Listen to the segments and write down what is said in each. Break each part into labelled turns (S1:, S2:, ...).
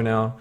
S1: now.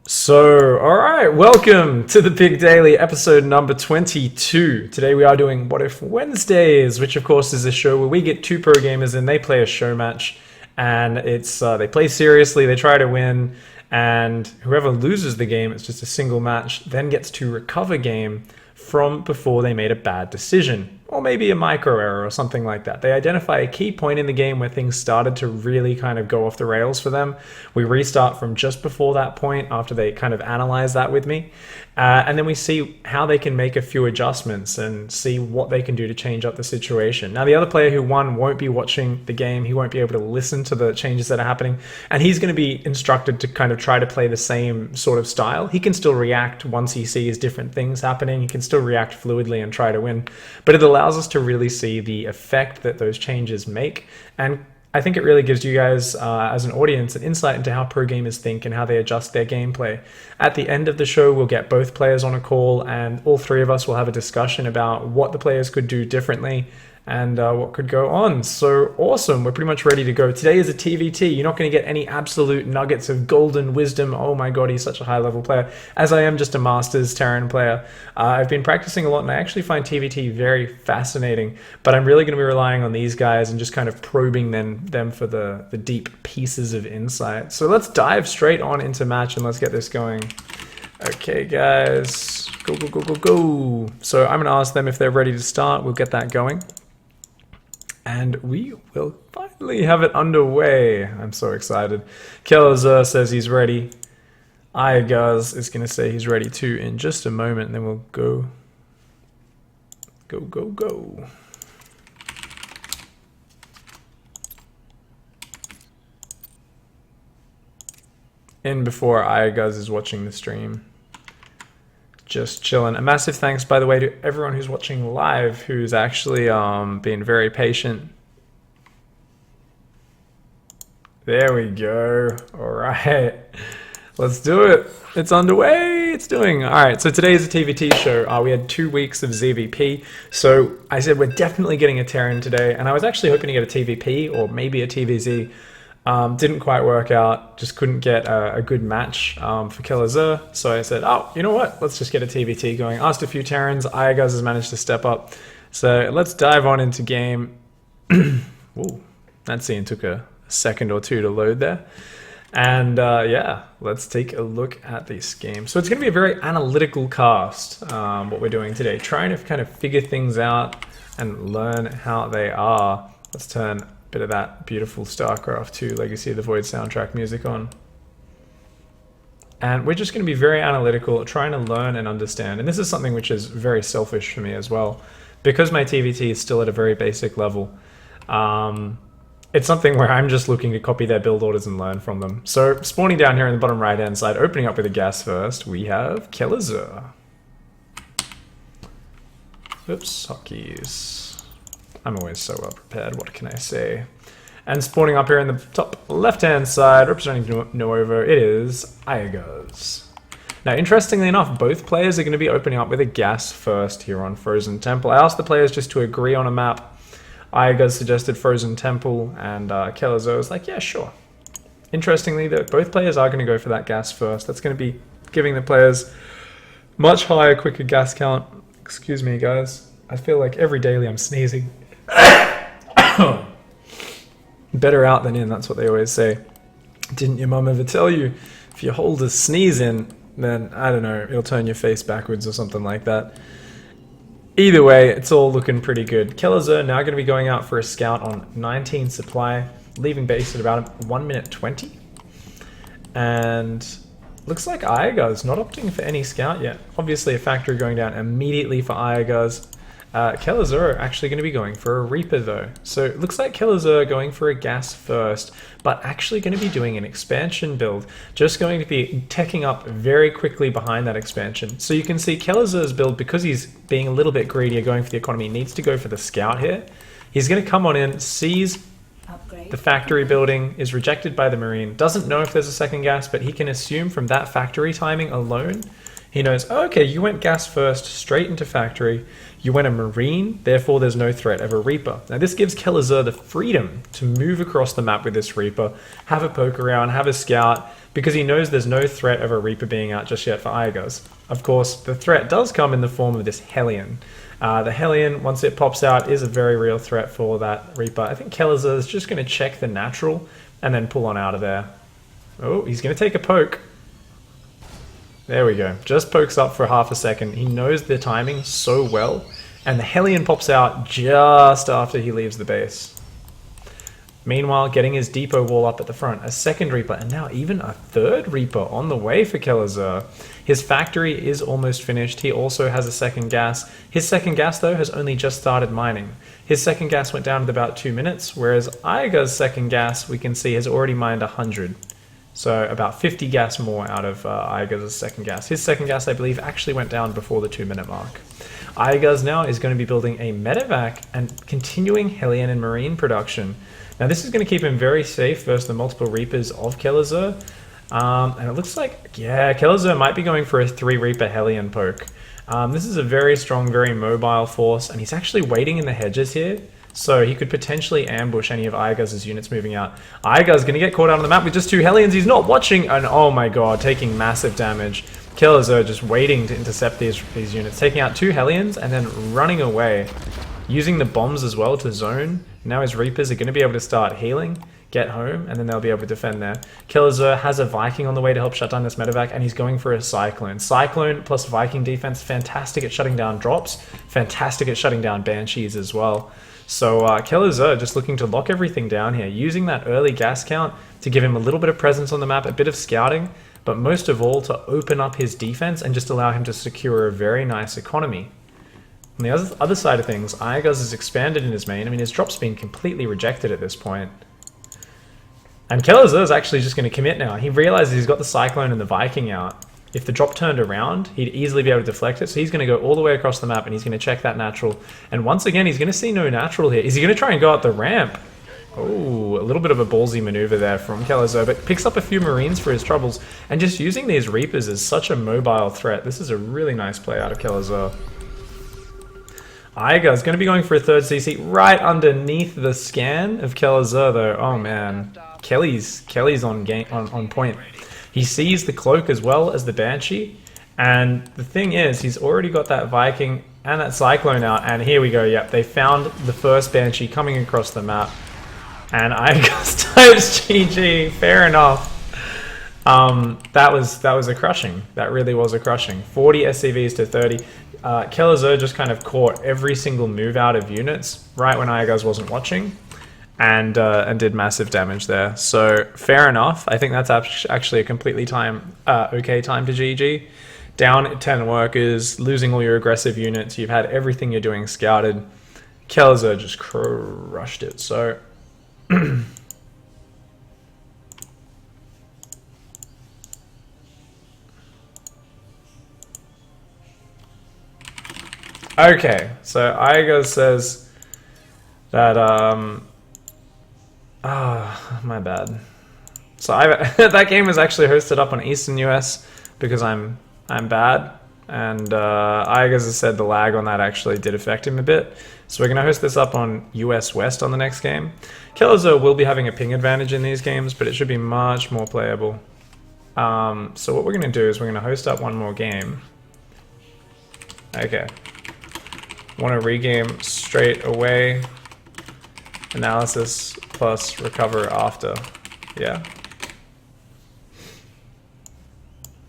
S1: So, alright, welcome to the PiG Daily, episode number 22. Today we are doing What If Wednesdays, which of course is a show where we get two pro gamers in, they play a show match, and it's they play seriously, they try to win, and whoever loses the game, it's just a single match, then gets to recover game from before they made a bad decision. Or maybe a micro error or something like that. They identify a key point in the game where things started to really kind of go off the rails for them. We restart from just before that point after they kind of analyze that with me. And then we see how they can make a few adjustments and see what they can do to change up the situation. Now, the other player who won won't be watching the game. He won't be able to listen to the changes that are happening. And he's going to be instructed to kind of try to play the same sort of style. He can still react once he sees different things happening. He can still react fluidly and try to win. But it allows us to really see the effect that those changes make. And I think it really gives you guys, as an audience, an insight into how pro gamers think and how they adjust their gameplay. At the end of the show, we'll get both players on a call, and all three of us will have a discussion about what the players could do differently and what could go on. So awesome, we're pretty much ready to go. Today is a TvT. You're not going to get any absolute nuggets of golden wisdom. Oh my god, he's such a high level player, as I am just a Masters Terran player. I've been practicing a lot, and I actually find TvT very fascinating, but I'm really going to be relying on these guys and just kind of probing them for the deep pieces of insight. So let's dive straight on into match and let's get this going. Okay guys, go, go, go, go, go. So I'm going to ask them if they're ready to start. We'll get that going. And we will finally have it underway. I'm so excited. Kelazhur says he's ready. Iaguz is going to say he's ready too in just a moment, and then we'll go. Go, go, go. In before Iaguz is watching the stream. Just chilling. A massive thanks, by the way, to everyone who's watching live, who's actually been very patient. There we go. All right, let's do it. It's underway. It's doing. All right, so today is a TvT show. We had 2 weeks of ZVP. So I said we're definitely getting a Terran today, and I was actually hoping to get a TVP or maybe a TVZ. Didn't quite work out, just couldn't get a good match for Kelazhur, so I said, oh, you know what, let's just get a TvT going. Asked a few Terrans, Iaguz has managed to step up, so let's dive on into game. Ooh, that scene took a second or two to load there. And yeah, let's take a look at this game. So it's going to be a very analytical cast, what we're doing today, trying to kind of figure things out and learn how they are. Let's turn bit of that beautiful StarCraft 2 Legacy of the Void soundtrack music on. And we're just going to be very analytical, trying to learn and understand. And this is something which is very selfish for me as well. Because my TvT is still at a very basic level, it's something where I'm just looking to copy their build orders and learn from them. So spawning down here in the bottom right hand side, opening up with a gas first, we have Kelazhur. Oops, hotkeys. I'm always so well prepared, what can I say? And spawning up here in the top left-hand side, representing Nuova, it is Iaguz. Now, interestingly enough, both players are going to be opening up with a gas first here on Frozen Temple. I asked the players just to agree on a map. Iaguz suggested Frozen Temple, and Kelazhur was like, yeah, sure. Interestingly, both players are going to go for that gas first. That's going to be giving the players much higher, quicker gas count. Excuse me, guys. I feel like every daily I'm sneezing. Better out than in, that's what they always say. Didn't your mum ever tell you, if you hold a sneeze in, then, I don't know, it'll turn your face backwards or something like that. Either way, it's all looking pretty good. Kelazhur now going to be going out for a scout on 19 supply, leaving base at about 1 minute 20. And looks like Iaguz not opting for any scout yet. Obviously a factory going down immediately for Iaguz. Kelazhur actually going to be going for a Reaper though. So it looks like Kelazhur going for a gas first, but actually going to be doing an expansion build. Just going to be teching up very quickly behind that expansion. So you can see Kelazhur's build, because he's being a little bit greedier going for the economy, needs to go for the scout here. He's going to come on in, sees the factory building, is rejected by the Marine, doesn't know if there's a second gas, but he can assume from that factory timing alone, He knows, oh, okay, you went gas first, straight into factory. You went a Marine, therefore there's no threat of a Reaper. Now this gives Kelazhur the freedom to move across the map with this Reaper, have a poke around, have a scout, because he knows there's no threat of a Reaper being out just yet for Iaguz. Of course, the threat does come in the form of this Hellion. The Hellion, once it pops out, is a very real threat for that Reaper. I think Kelazhur is just going to check the natural and then pull on out of there. Oh, he's going to take a poke. There we go. Just pokes up for half a second. He knows the timing so well. And the Hellion pops out just after he leaves the base. Meanwhile, getting his depot wall up at the front. A second Reaper, and now even a third Reaper on the way for Kelazhur. His factory is almost finished. He also has a second gas. His second gas, though, has only just started mining. His second gas went down to about 2 minutes, whereas Iaguz's second gas, we can see, has already mined 100. So about 50 gas more out of Iaguz's second gas. His second gas, I believe, actually went down before the 2-minute mark. Iaguz now is going to be building a medevac and continuing Hellion and Marine production. Now this is going to keep him very safe versus the multiple Reapers of Kelazhur. And it looks like, yeah, Kelazhur might be going for a 3 Reaper Hellion poke. This is a very strong, very mobile force, and he's actually waiting in the hedges here. So he could potentially ambush any of Iaguz's units moving out. Iaguz going to get caught out on the map with just 2 Hellions. He's not watching, and oh my god, taking massive damage. Kelazhur just waiting to intercept these units, taking out 2 Hellions and then running away. Using the bombs as well to zone. Now his Reapers are going to be able to start healing, get home, and then they'll be able to defend there. Kelazhur has a Viking on the way to help shut down this medevac, and he's going for a Cyclone. Cyclone plus Viking defense, fantastic at shutting down drops, fantastic at shutting down Banshees as well. So Kelazhur just looking to lock everything down here, using that early gas count to give him a little bit of presence on the map, a bit of scouting, but most of all to open up his defense and just allow him to secure a very nice economy. On the other side of things, Iaguz has expanded in his main. I mean, his drop's been completely rejected at this point. And Kelazhur is actually just going to commit now. He realizes he's got the Cyclone and the Viking out. If the drop turned around, he'd easily be able to deflect it. So he's going to go all the way across the map and he's going to check that natural. And once again, he's going to see no natural here. Is he going to try and go up the ramp? Oh, a little bit of a ballsy maneuver there from Kelazhur, but picks up a few Marines for his troubles. And just using these Reapers as such a mobile threat, this is a really nice play out of Kelazhur. Iaguz is going to be going for a third CC right underneath the scan of Kelazhur, though. Oh man, Kelly's on point. He sees the cloak as well as the Banshee, and the thing is, he's already got that Viking and that Cyclone out, and here we go. Yep, they found the first Banshee coming across the map, and Iaguz types GG. Fair enough. That was a crushing. That really was a crushing. 40 SCVs to 30. Kelazhur just kind of caught every single move out of units right when Iaguz wasn't watching, and did massive damage there. So fair enough. I think that's actually a completely okay time to GG. Down 10 workers, losing all your aggressive units. You've had everything you're doing scouted. Kelazhur just crushed it. So okay, so Iaguz says that, my bad. So that game was actually hosted up on Eastern US because I'm bad, and Iaguz has said the lag on that actually did affect him a bit. So we're going to host this up on US West on the next game. Kelazhur will be having a ping advantage in these games, but it should be much more playable. So what we're going to do is we're going to host up one more game. Okay. Want to regame straight away. Analysis plus recover after. Yeah.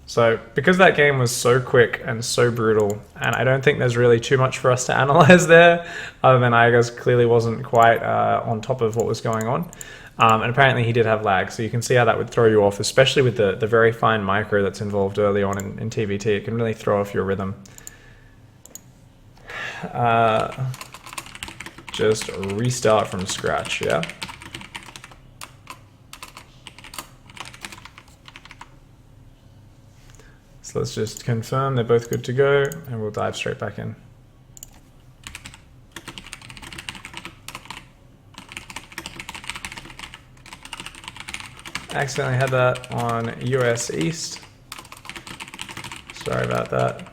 S1: So because that game was so quick and so brutal, and I don't think there's really too much for us to analyze there, other than Iaguz clearly wasn't quite on top of what was going on. And apparently he did have lag, so you can see how that would throw you off, especially with the very fine micro that's involved early on in TvT. It can really throw off your rhythm. Just restart from scratch, yeah? So let's just confirm they're both good to go, and we'll dive straight back in. Accidentally had that on US East. Sorry about that.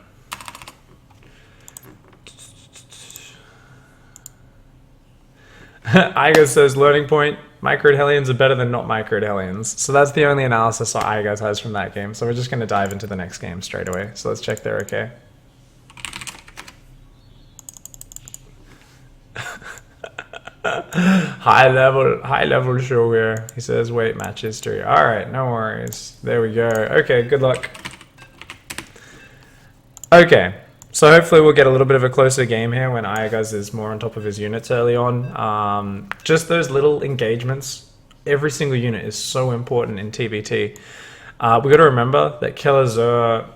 S1: Iaguz says, learning point, microed Hellions are better than not microed Hellions. So that's the only analysis Iaguz has from that game. So we're just going to dive into the next game straight away. So let's check they're okay. high level show here. He says, wait, match history. All right, no worries. There we go. Okay, good luck. Okay. So hopefully we'll get a little bit of a closer game here when Iaguz is more on top of his units early on. Just those little engagements. Every single unit is so important in TvT. We got to remember that Kelazhur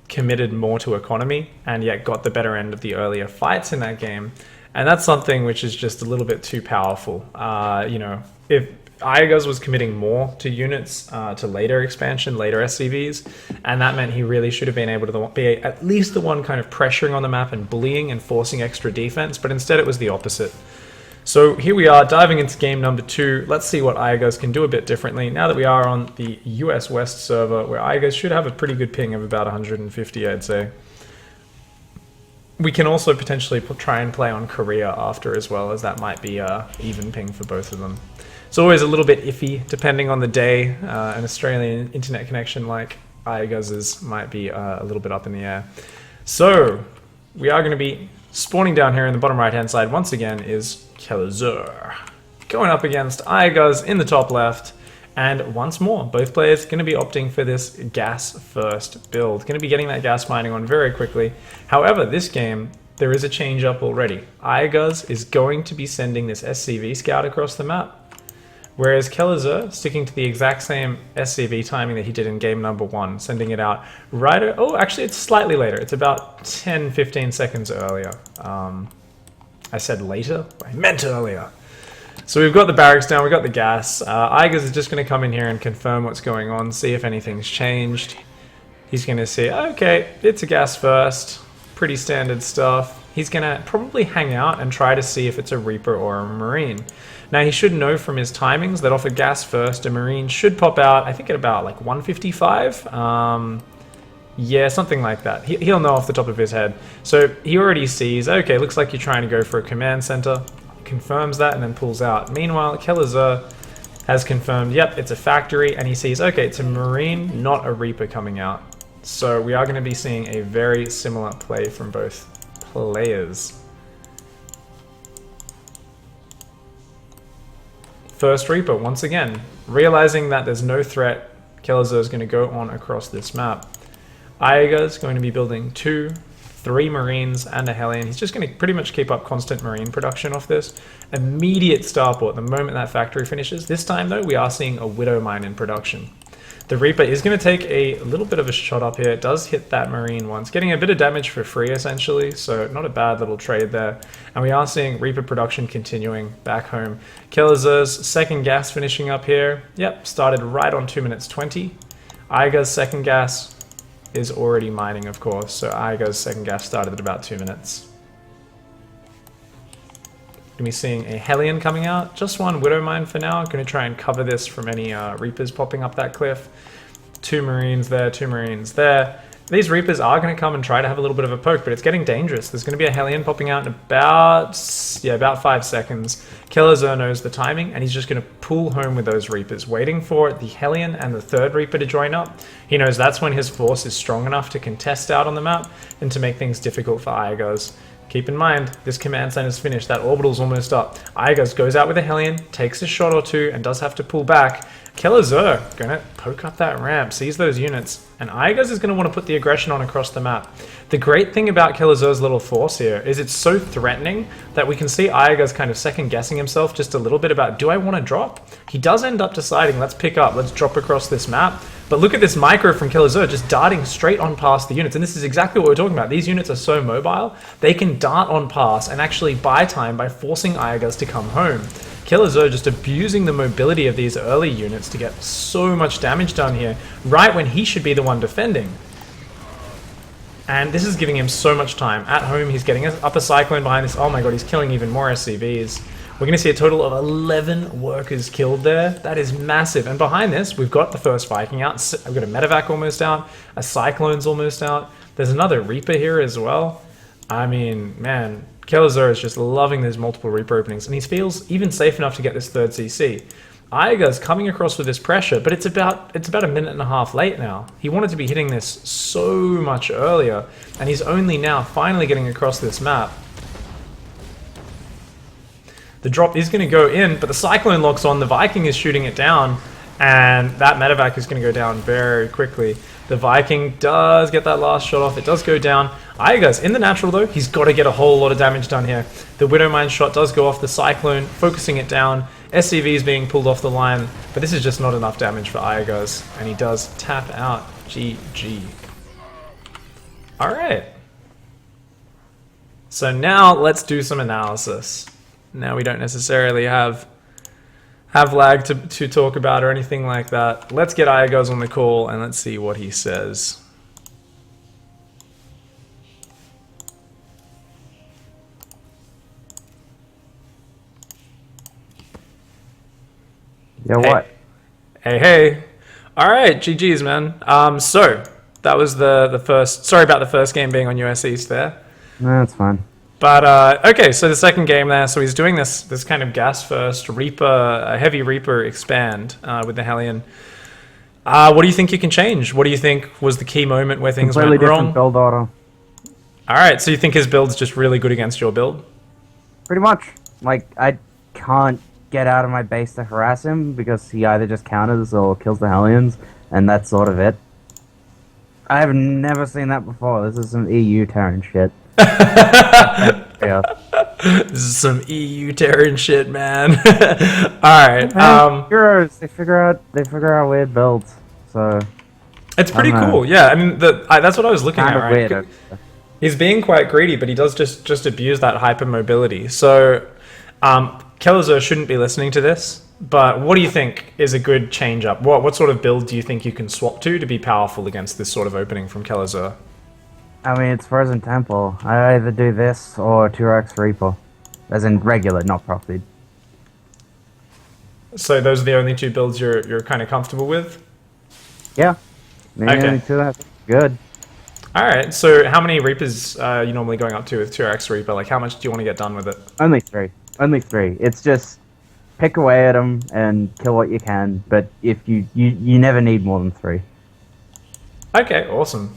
S1: committed more to economy and yet got the better end of the earlier fights in that game. And that's something which is just a little bit too powerful. You know, if Iaguz was committing more to units to later expansion, later SCVs, and that meant he really should have been able to be at least the one kind of pressuring on the map and bullying and forcing extra defense, but instead it was the opposite. So here we are diving into game number 2. Let's see what Iaguz can do a bit differently now that we are on the US West server, where Iaguz should have a pretty good ping of about 150, I'd say. We can also potentially try and play on Korea after as well, as that might be even ping for both of them. It's always a little bit iffy depending on the day. An Australian internet connection like Iaguz's might be a little bit up in the air. So we are going to be spawning down here in the bottom right hand side. Once again is Kelazhur going up against Iaguz in the top left. And once more, both players going to be opting for this gas first build. Going to be getting that gas mining on very quickly. However, this game, there is a change up already. Iaguz is going to be sending this SCV scout across the map. Whereas Kelazhur, sticking to the exact same SCV timing that he did in game number 1, sending it out right... Oh, actually, it's slightly later. It's about 10-15 seconds earlier. I said later? I meant earlier. So we've got the barracks down, we've got the gas. Iaguz is just going to come in here and confirm what's going on, see if anything's changed. He's going to see, okay, it's a gas first. Pretty standard stuff. He's going to probably hang out and try to see if it's a Reaper or a Marine. Now, he should know from his timings that off a gas first, a Marine should pop out, I think at about like 155. Yeah, something like that. He'll know off the top of his head. So he already sees, okay, looks like you're trying to go for a command center. Confirms that and then pulls out. Meanwhile, Kelazhur has confirmed, yep, it's a factory, and he sees, okay, it's a Marine, not a Reaper coming out. So we are going to be seeing a very similar play from both players. First Reaper, once again, realizing that there's no threat, Kelazhur is going to go on across this map. Iaguz is going to be building 2, 3 Marines and a Hellion. He's just going to pretty much keep up constant Marine production off this. Immediate starport the moment that factory finishes. This time though, we are seeing a Widow Mine in production. The Reaper is going to take a little bit of a shot up here. It does hit that Marine once, getting a bit of damage for free essentially, so not a bad little trade there. And we are seeing Reaper production continuing back home. Kelazhur's second gas finishing up here. Yep, started right on 2 minutes 20. Iaguz's second gas is already mining, of course, so Iaguz's second gas started at about 2 minutes. Going to be seeing a Hellion coming out. Just one Widow Mine for now. Going to try and cover this from any Reapers popping up that cliff. 2 Marines there, 2 Marines there. These Reapers are going to come and try to have a little bit of a poke, but it's getting dangerous. There's going to be a Hellion popping out in about 5 seconds. Kelazhur knows the timing, and he's just going to pull home with those Reapers, waiting for the Hellion and the 3rd Reaper to join up. He knows that's when his force is strong enough to contest out on the map and to make things difficult for Iaguz. Keep in mind, this command center's finished, that orbital's almost up. Iaguz goes out with a Hellion, takes a shot or 2, and does have to pull back. Kelazhur gonna poke up that ramp, sees those units, and Iaguz is gonna want to put the aggression on across the map. The great thing about Kelazhur's little force here is it's so threatening that we can see Iaguz kind of second guessing himself just a little bit about, do I want to drop? He does end up deciding, let's pick up, let's drop across this map. But look at this micro from Kelazhur just darting straight on past the units. And this is exactly what we're talking about. These units are so mobile, they can dart on past and actually buy time by forcing Iaguz to come home. Kelazhur just abusing the mobility of these early units to get so much damage done here, right when he should be the one defending. And this is giving him so much time. At home, he's getting up a Cyclone behind this. Oh my god, he's killing even more SCVs. We're going to see a total of 11 workers killed there. That is massive. And behind this, we've got the first Viking out. I've got a medevac almost out. A Cyclone's almost out. There's another Reaper here as well. I mean, man, Kelazhur is just loving those multiple Reaper openings. And he feels even safe enough to get this third CC. Iaguz coming across with this pressure, but it's about a minute and a half late now. He wanted to be hitting this so much earlier, and he's only now finally getting across this map. The drop is going to go in, but the Cyclone locks on. The Viking is shooting it down, and that medevac is going to go down very quickly. The Viking does get that last shot off. It does go down. Iaguz, in the natural though, he's got to get a whole lot of damage done here. The Widowmine shot does go off the Cyclone, focusing it down. SCV is being pulled off the line, but this is just not enough damage for Iaguz, and he does tap out. GG. Alright. So now let's do some analysis. Now we don't necessarily have lag to talk about or anything like that. Let's get Iaguz on the call and let's see what he says.
S2: Yeah, what?
S1: Hey. Alright, GG's, man. So, that was the first... Sorry about the first game being on US East there.
S2: No, that's fine.
S1: But, okay, so the second game there, so he's doing this kind of gas-first Reaper, a heavy Reaper expand with the Hellion. What do you think you can change? What do you think was the key moment where things went wrong?
S2: Completely different build order.
S1: Alright, so you think his build's just really good against your build?
S2: Pretty much. Like, I can't get out of my base to harass him because he either just counters or kills the Hellions, and that's sort of it. I have never seen that before. This is some EU Terran shit. Yeah.
S1: This is some EU Terran shit, man. Alright.
S2: Heroes, they figure out weird builds, so
S1: it's pretty cool. Yeah, I mean, that's what I was looking at, right?
S2: Weird.
S1: He's being quite greedy, but he does just abuse that hypermobility. So, Kelazhur shouldn't be listening to this, but what do you think is a good change-up? What sort of build do you think you can swap to be powerful against this sort of opening from Kelazhur?
S2: I mean, it's Frozen Temple. I either do this or 2x Reaper. As in regular, not profied.
S1: So those are the only two builds you're kind of comfortable with?
S2: Yeah.
S1: Okay.
S2: That's good.
S1: Alright, so how many Reapers are you normally going up to with 2x Reaper? Like, how much do you want to get done with it?
S2: Only 3. Only 3. It's just pick away at them and kill what you can, but if you never need more than 3.
S1: Okay, awesome.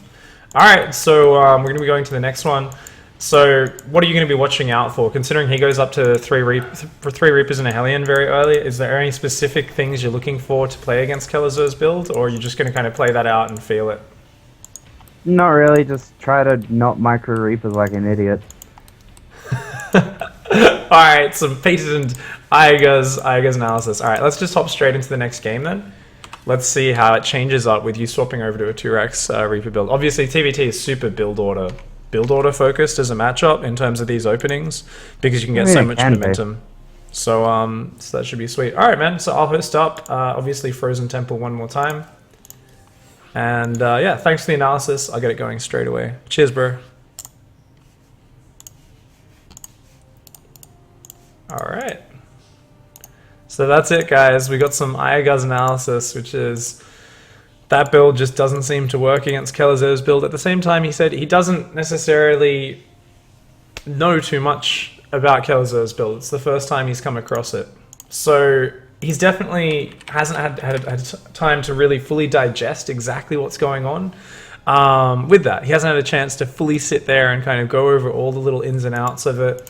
S1: Alright, so we're going to be going to the next one. So, what are you going to be watching out for? Considering he goes up to 3 Reapers and a Hellion very early, is there any specific things you're looking for to play against Kelazhur's build, or are you just going to kind of play that out and feel it?
S2: Not really, just try to not micro Reapers like an idiot.
S1: Alright, some patented Iaguz analysis. Alright, let's just hop straight into the next game then. Let's see how it changes up with you swapping over to a 2x Reaper build. Obviously, TvT is super build order focused as a matchup in terms of these openings because you can get so much momentum. So, so that should be sweet. Alright, man, so I'll host up, obviously, Frozen Temple one more time. And, yeah, thanks for the analysis. I'll get it going straight away. Cheers, bro. Alright. So that's it, guys. We got some Iaguz analysis, which is that build just doesn't seem to work against Kelazhur's build. At the same time, he said he doesn't necessarily know too much about Kelazhur's build. It's the first time he's come across it. So he's definitely hasn't had time to really fully digest exactly what's going on with that. He hasn't had a chance to fully sit there and kind of go over all the little ins and outs of it.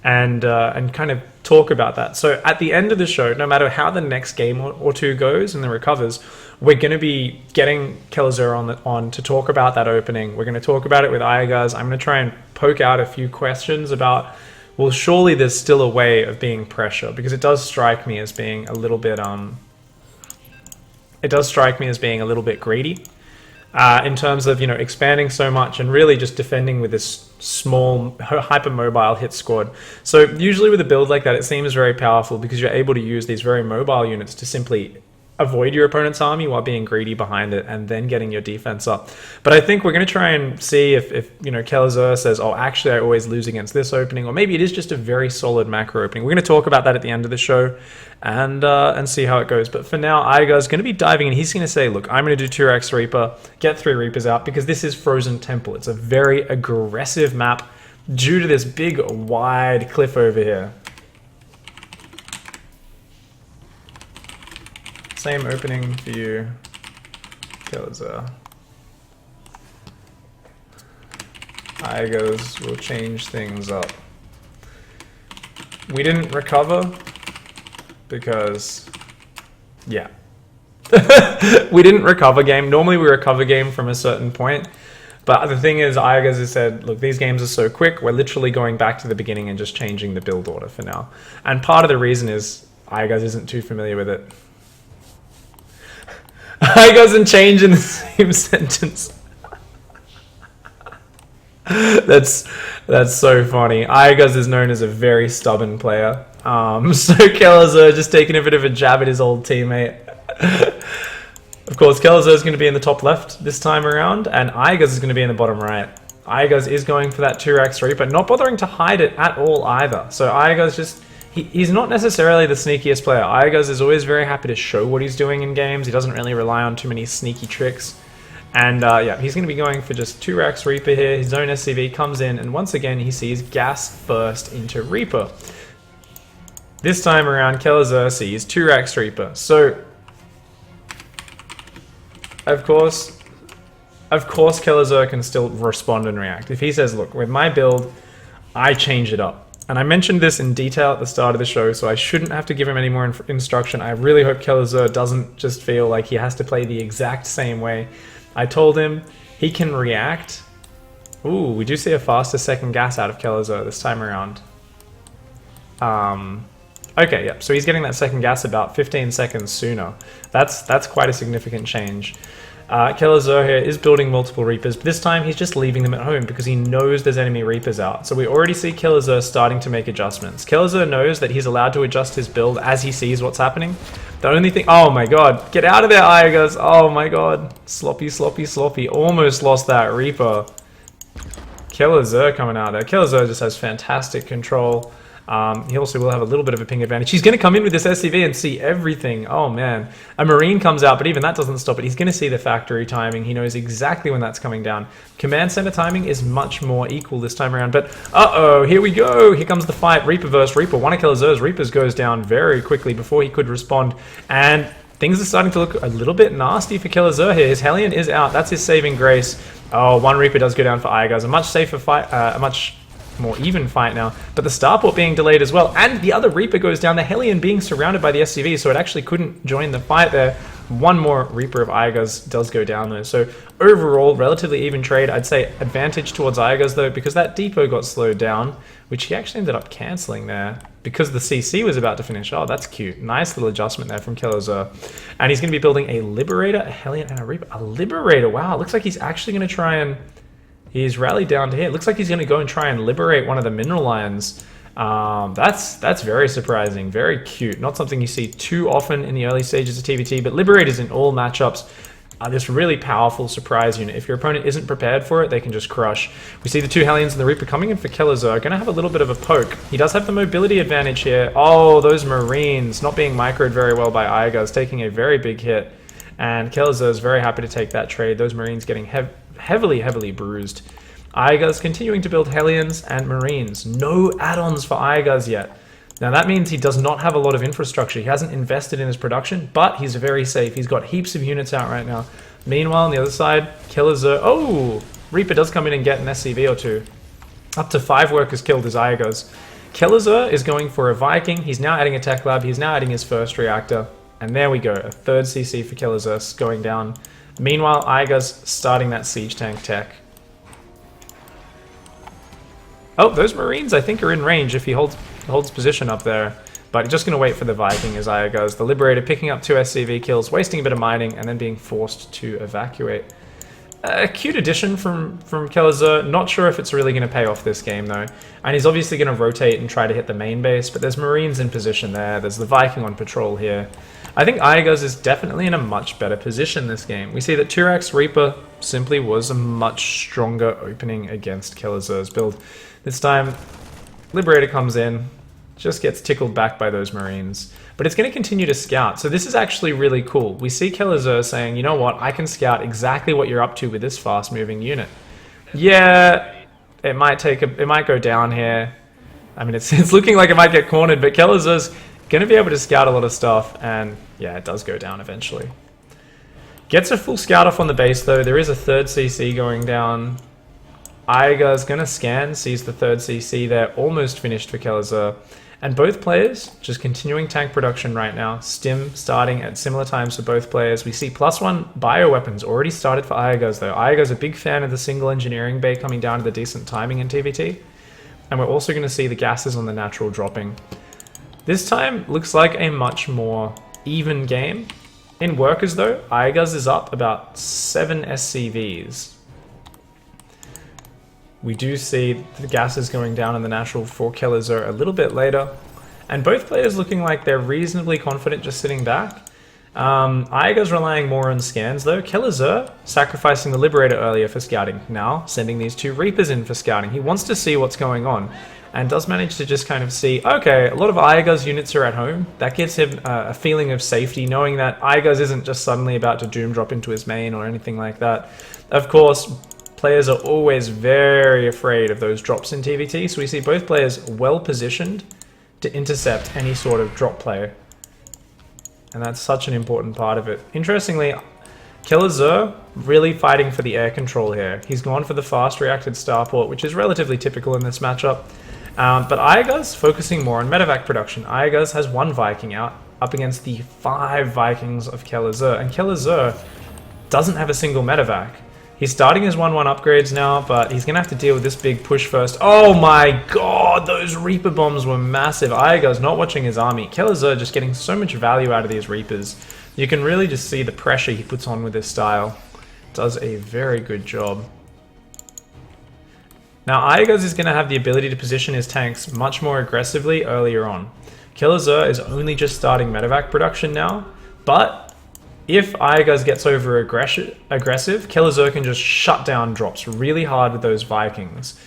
S1: And kind of talk about that. So at the end of the show, no matter how the next game or two goes and the recovers, we're going to be getting Kelazhur on to talk about that opening. We're going to talk about it with Iaguz. I'm going to try and poke out a few questions about, well, surely there's still a way of being pressure, because it does strike me as being a little bit greedy. In terms of, expanding so much and really just defending with this small hypermobile hit squad. So usually with a build like that, it seems very powerful because you're able to use these very mobile units to simply avoid your opponent's army while being greedy behind it and then getting your defense up. But I think we're going to try and see if you know, Kelazhur says, oh, actually, I always lose against this opening, or maybe it is just a very solid macro opening. We're going to talk about that at the end of the show and see how it goes. But for now, Iaguz is going to be diving in. He's going to say, look, I'm going to do 2x Reaper, get 3 Reapers out, because this is Frozen Temple. It's a very aggressive map due to this big, wide cliff over here. Same opening for you, Kelazhur. Iaguz will change things up. We didn't recover because, yeah. We didn't recover game. Normally we recover game from a certain point. But the thing is, Iaguz has said, look, these games are so quick, we're literally going back to the beginning and just changing the build order for now. And part of the reason is Iaguz isn't too familiar with it. Iaguz and change in the same sentence. That's so funny. Iaguz is known as a very stubborn player. So Kelazhur just taking a bit of a jab at his old teammate. Of course, Kelazhur is going to be in the top left this time around, and Iaguz is going to be in the bottom right. Iaguz is going for that 2x Reaper, not bothering to hide it at all either. So Iaguz just... He's not necessarily the sneakiest player. Iaguz is always very happy to show what he's doing in games. He doesn't really rely on too many sneaky tricks. And yeah, he's going to be going for just 2x Reaper here. His own SCV comes in, and once again, he sees gas first into Reaper. This time around, Kelazhur sees 2x Reaper. So, of course, Kelazhur can still respond and react. If he says, look, with my build, I change it up. And I mentioned this in detail at the start of the show, so I shouldn't have to give him any more instruction. I really hope Kelazhur doesn't just feel like he has to play the exact same way. I told him he can react. Ooh, we do see a faster second gas out of Kelazhur this time around. Okay, yeah, so he's getting that second gas about 15 seconds sooner. That's quite a significant change. Kelazhur here is building multiple Reapers, but this time he's just leaving them at home because he knows there's enemy Reapers out. So we already see Kelazhur starting to make adjustments. Kelazhur knows that he's allowed to adjust his build as he sees what's happening. The only thing... Oh my god, get out of there, Iaguz! Oh my god. Sloppy, sloppy, sloppy. Almost lost that Reaper. Kelazhur coming out there. Kelazhur just has fantastic control. He also will have a little bit of a ping advantage. He's going to come in with this SCV and see everything. Oh man. A Marine comes out, but even that doesn't stop it. He's going to see the factory timing. He knows exactly when that's coming down. Command center timing is much more equal this time around. But uh-oh, here we go. Here comes the fight. Reaper versus Reaper. One of Kelazhur's Reapers goes down very quickly before he could respond. And things are starting to look a little bit nasty for Kelazhur here. His Hellion is out. That's his saving grace. Oh, one Reaper does go down for Iaguz. A much safer fight, a much more even fight now, but the starport being delayed as well, and the other Reaper goes down, the Hellion being surrounded by the SCV, so it actually couldn't join the fight there. One more Reaper of Iaguz does go down though, so overall, relatively even trade. I'd say advantage towards Iaguz though, because that depot got slowed down, which he actually ended up cancelling there, because the CC was about to finish. Oh, that's cute. Nice little adjustment there from Kelazhur. And he's going to be building a Liberator, a Hellion, and a Reaper. A Liberator, wow, looks like he's actually going to try and... He's rallied down to here. Looks like he's going to go and try and liberate one of the Mineral Lions. That's very surprising. Very cute. Not something you see too often in the early stages of TvT, but Liberators in all matchups are this really powerful surprise unit. If your opponent isn't prepared for it, they can just crush. We see the 2 Hellions and the Reaper coming in for Kelazhur. Going to have a little bit of a poke. He does have the mobility advantage here. Oh, those Marines not being microed very well by Iaguz, taking a very big hit. And Kelazhur is very happy to take that trade. Those Marines getting heavily bruised. Iaguz continuing to build Hellions and Marines. No add-ons for Iaguz yet. Now that means he does not have a lot of infrastructure. He hasn't invested in his production, but he's very safe. He's got heaps of units out right now. Meanwhile, on the other side, Kelazhur... Oh! Reaper does come in and get an SCV or two. Up to 5 workers killed as Iaguz. Kelazhur is going for a Viking. He's now adding a tech lab. He's now adding his first reactor. And there we go. A 3rd CC for Kelazhur going down. Meanwhile, Iaguz starting that siege tank tech. Oh, those Marines I think are in range if he holds position up there. But just going to wait for the Viking as Iaguz. The Liberator picking up 2 SCV kills, wasting a bit of mining, and then being forced to evacuate. A cute addition from Kelazhur. Not sure if it's really going to pay off this game though. And he's obviously going to rotate and try to hit the main base, but there's Marines in position there. There's the Viking on patrol here. I think Iaguz is definitely in a much better position this game. We see that Turak's Reaper simply was a much stronger opening against Kelazhur's build. This time, Liberator comes in, just gets tickled back by those Marines. But it's going to continue to scout, so this is actually really cool. We see Kelazhur saying, you know what, I can scout exactly what you're up to with this fast-moving unit. Yeah, it might go down here. I mean, it's looking like it might get cornered, but Kelazhur's going to be able to scout a lot of stuff, and yeah, it does go down eventually. Gets a full scout off on the base, though. There is a third CC going down. Iaguz going to scan, sees the third CC there, almost finished for Kelazhur. And both players just continuing tank production right now. Stim starting at similar times for both players. We see +1 bioweapons already started for Iaguz, though. Iaguz a big fan of the single engineering bay coming down to the decent timing in TvT. And we're also going to see the gases on the natural dropping. This time looks like a much more even game. In workers, though, Iaguz is up about 7 SCVs. We do see the gases going down in the natural for Kelazhur a little bit later. And both players looking like they're reasonably confident just sitting back. Iaguz relying more on scans though. Kelazhur sacrificing the Liberator earlier for scouting. Now sending these 2 Reapers in for scouting. He wants to see what's going on. And does manage to just kind of see, okay, a lot of Iaguz units are at home. That gives him a feeling of safety, knowing that Iaguz isn't just suddenly about to doom drop into his main or anything like that. Of course, players are always very afraid of those drops in TvT, so we see both players well positioned to intercept any sort of drop play. And that's such an important part of it. Interestingly, Kelazhur really fighting for the air control here. He's gone for the fast reacted starport, which is relatively typical in this matchup. But Iaguz focusing more on medevac production. Iaguz has 1 Viking out up against the 5 Vikings of Kelazhur, and Kelazhur doesn't have a single medevac. He's starting his 1-1 upgrades now, but he's going to have to deal with this big push first. Oh my god, those Reaper bombs were massive. Iaguz not watching his army. Kelazhur just getting so much value out of these Reapers. You can really just see the pressure he puts on with this style. Does a very good job. Now Iaguz is going to have the ability to position his tanks much more aggressively earlier on. Kelazhur is only just starting medevac production now, but if Iaguz gets over aggressive, Kelazhur can just shut down drops really hard with those Vikings.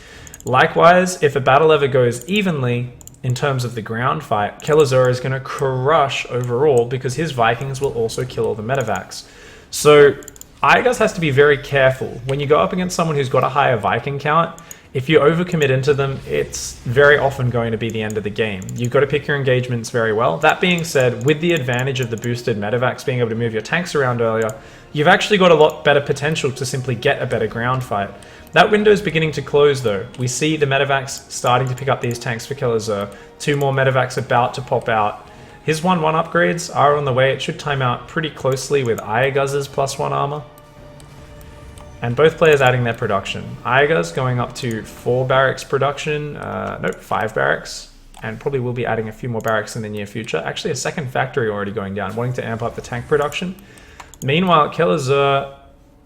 S1: Likewise, if a battle ever goes evenly in terms of the ground fight, Kelazhur is going to crush overall because his Vikings will also kill all the medevacs. So Iaguz has to be very careful. When you go up against someone who's got a higher Viking count, if you overcommit into them, it's very often going to be the end of the game. You've got to pick your engagements very well. That being said, with the advantage of the boosted medevacs being able to move your tanks around earlier, you've actually got a lot better potential to simply get a better ground fight. That window is beginning to close though. We see the medevacs starting to pick up these tanks for Kelazhur. 2 more medevacs about to pop out. His 1-1 upgrades are on the way. It should time out pretty closely with Iaguz's +1 armor. And both players adding their production. Iaguz going up to 4 barracks production, 5 barracks, and probably will be adding a few more barracks in the near future. Actually, a second factory already going down, wanting to amp up the tank production. Meanwhile, Kelazhur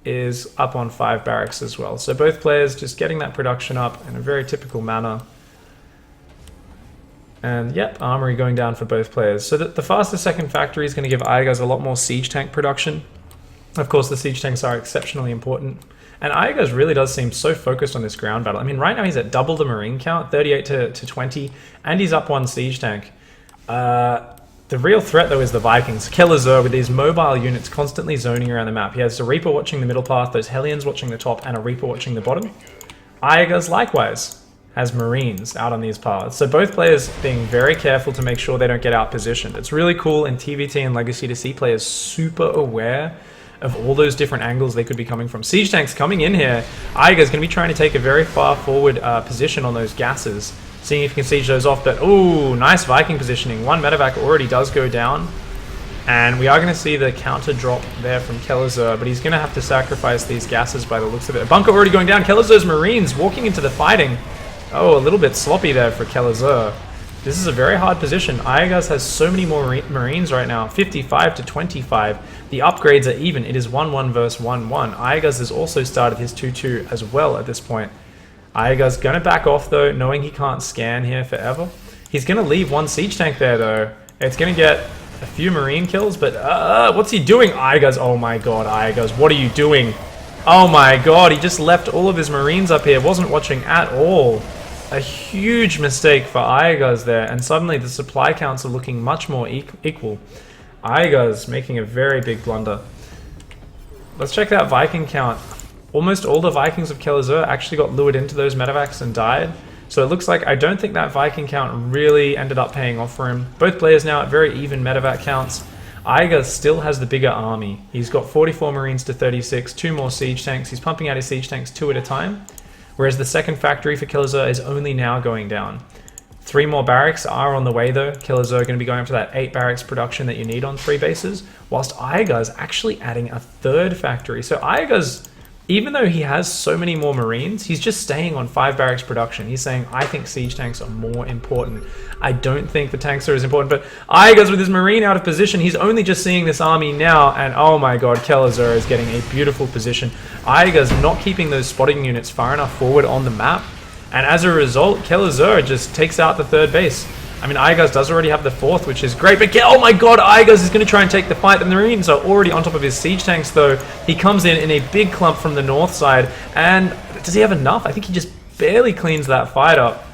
S1: is up on 5 barracks as well. So both players just getting that production up in a very typical manner. And yep, armory going down for both players. So the faster second factory is going to give Iaguz a lot more siege tank production. Of course, the siege tanks are exceptionally important. And Iaguz really does seem so focused on this ground battle. I mean, right now he's at double the marine count, 38 to 20, and he's up 1 siege tank. The real threat, though, is the Vikings. Kelazhur, with these mobile units constantly zoning around the map. He has a Reaper watching the middle path, those Hellions watching the top, and a Reaper watching the bottom. Iaguz, likewise, has Marines out on these paths. So both players being very careful to make sure they don't get out positioned. It's really cool in TvT and Legacy to see players super aware of all those different angles they could be coming from. Siege tanks coming in here. Iaguz is going to be trying to take a very far forward position on those gases, seeing if he can siege those off. But ooh, nice Viking positioning. 1 medevac already does go down, and we are going to see the counter drop there from Kelazhur, but he's going to have to sacrifice these gases by the looks of it. A bunker already going down. Kelazhur's Marines walking into the fighting. Oh, a little bit sloppy there for Kelazhur. This is a very hard position. Iaguz has so many more Marines right now, 55 to 25. The upgrades are even. It is 1-1 versus 1-1. Iaguz has also started his 2-2 as well at this point. Iaguz going to back off though, knowing he can't scan here forever. He's going to leave 1 siege tank there though. It's going to get a few Marine kills, but what's he doing? Iaguz, oh my god, Iaguz, what are you doing? Oh my god, he just left all of his Marines up here, wasn't watching at all. A huge mistake for Iaguz there, and suddenly the supply counts are looking much more equal. Iaguz making a very big blunder. Let's check that Viking count. Almost all the Vikings of Kelazhur actually got lured into those medevacs and died. So it looks like I don't think that Viking count really ended up paying off for him. Both players now at very even medevac counts. Iaguz still has the bigger army. He's got 44 Marines to 36, 2 more siege tanks. He's pumping out his siege tanks 2 at a time. Whereas the second factory for Kelazhur is only now going down. 3 more barracks are on the way though. Kelazhur are going to be going up to that 8 barracks production that you need on 3 bases. Whilst Iaguz actually adding a 3rd factory. So Iaguz, even though he has so many more Marines, he's just staying on 5 barracks production. He's saying, I think siege tanks are more important. I don't think the tanks are as important, but Iaguz with his Marine out of position, he's only just seeing this army now, and oh my god, Kelazhur is getting a beautiful position. Iaguz not keeping those spotting units far enough forward on the map, and as a result, Kelazhur just takes out the 3rd base. I mean, Iaguz does already have the 4th, which is great, but oh my god, Iaguz is going to try and take the fight. The Marines are already on top of his siege tanks, though. He comes in a big clump from the north side, and does he have enough? I think he just barely cleans that fight up.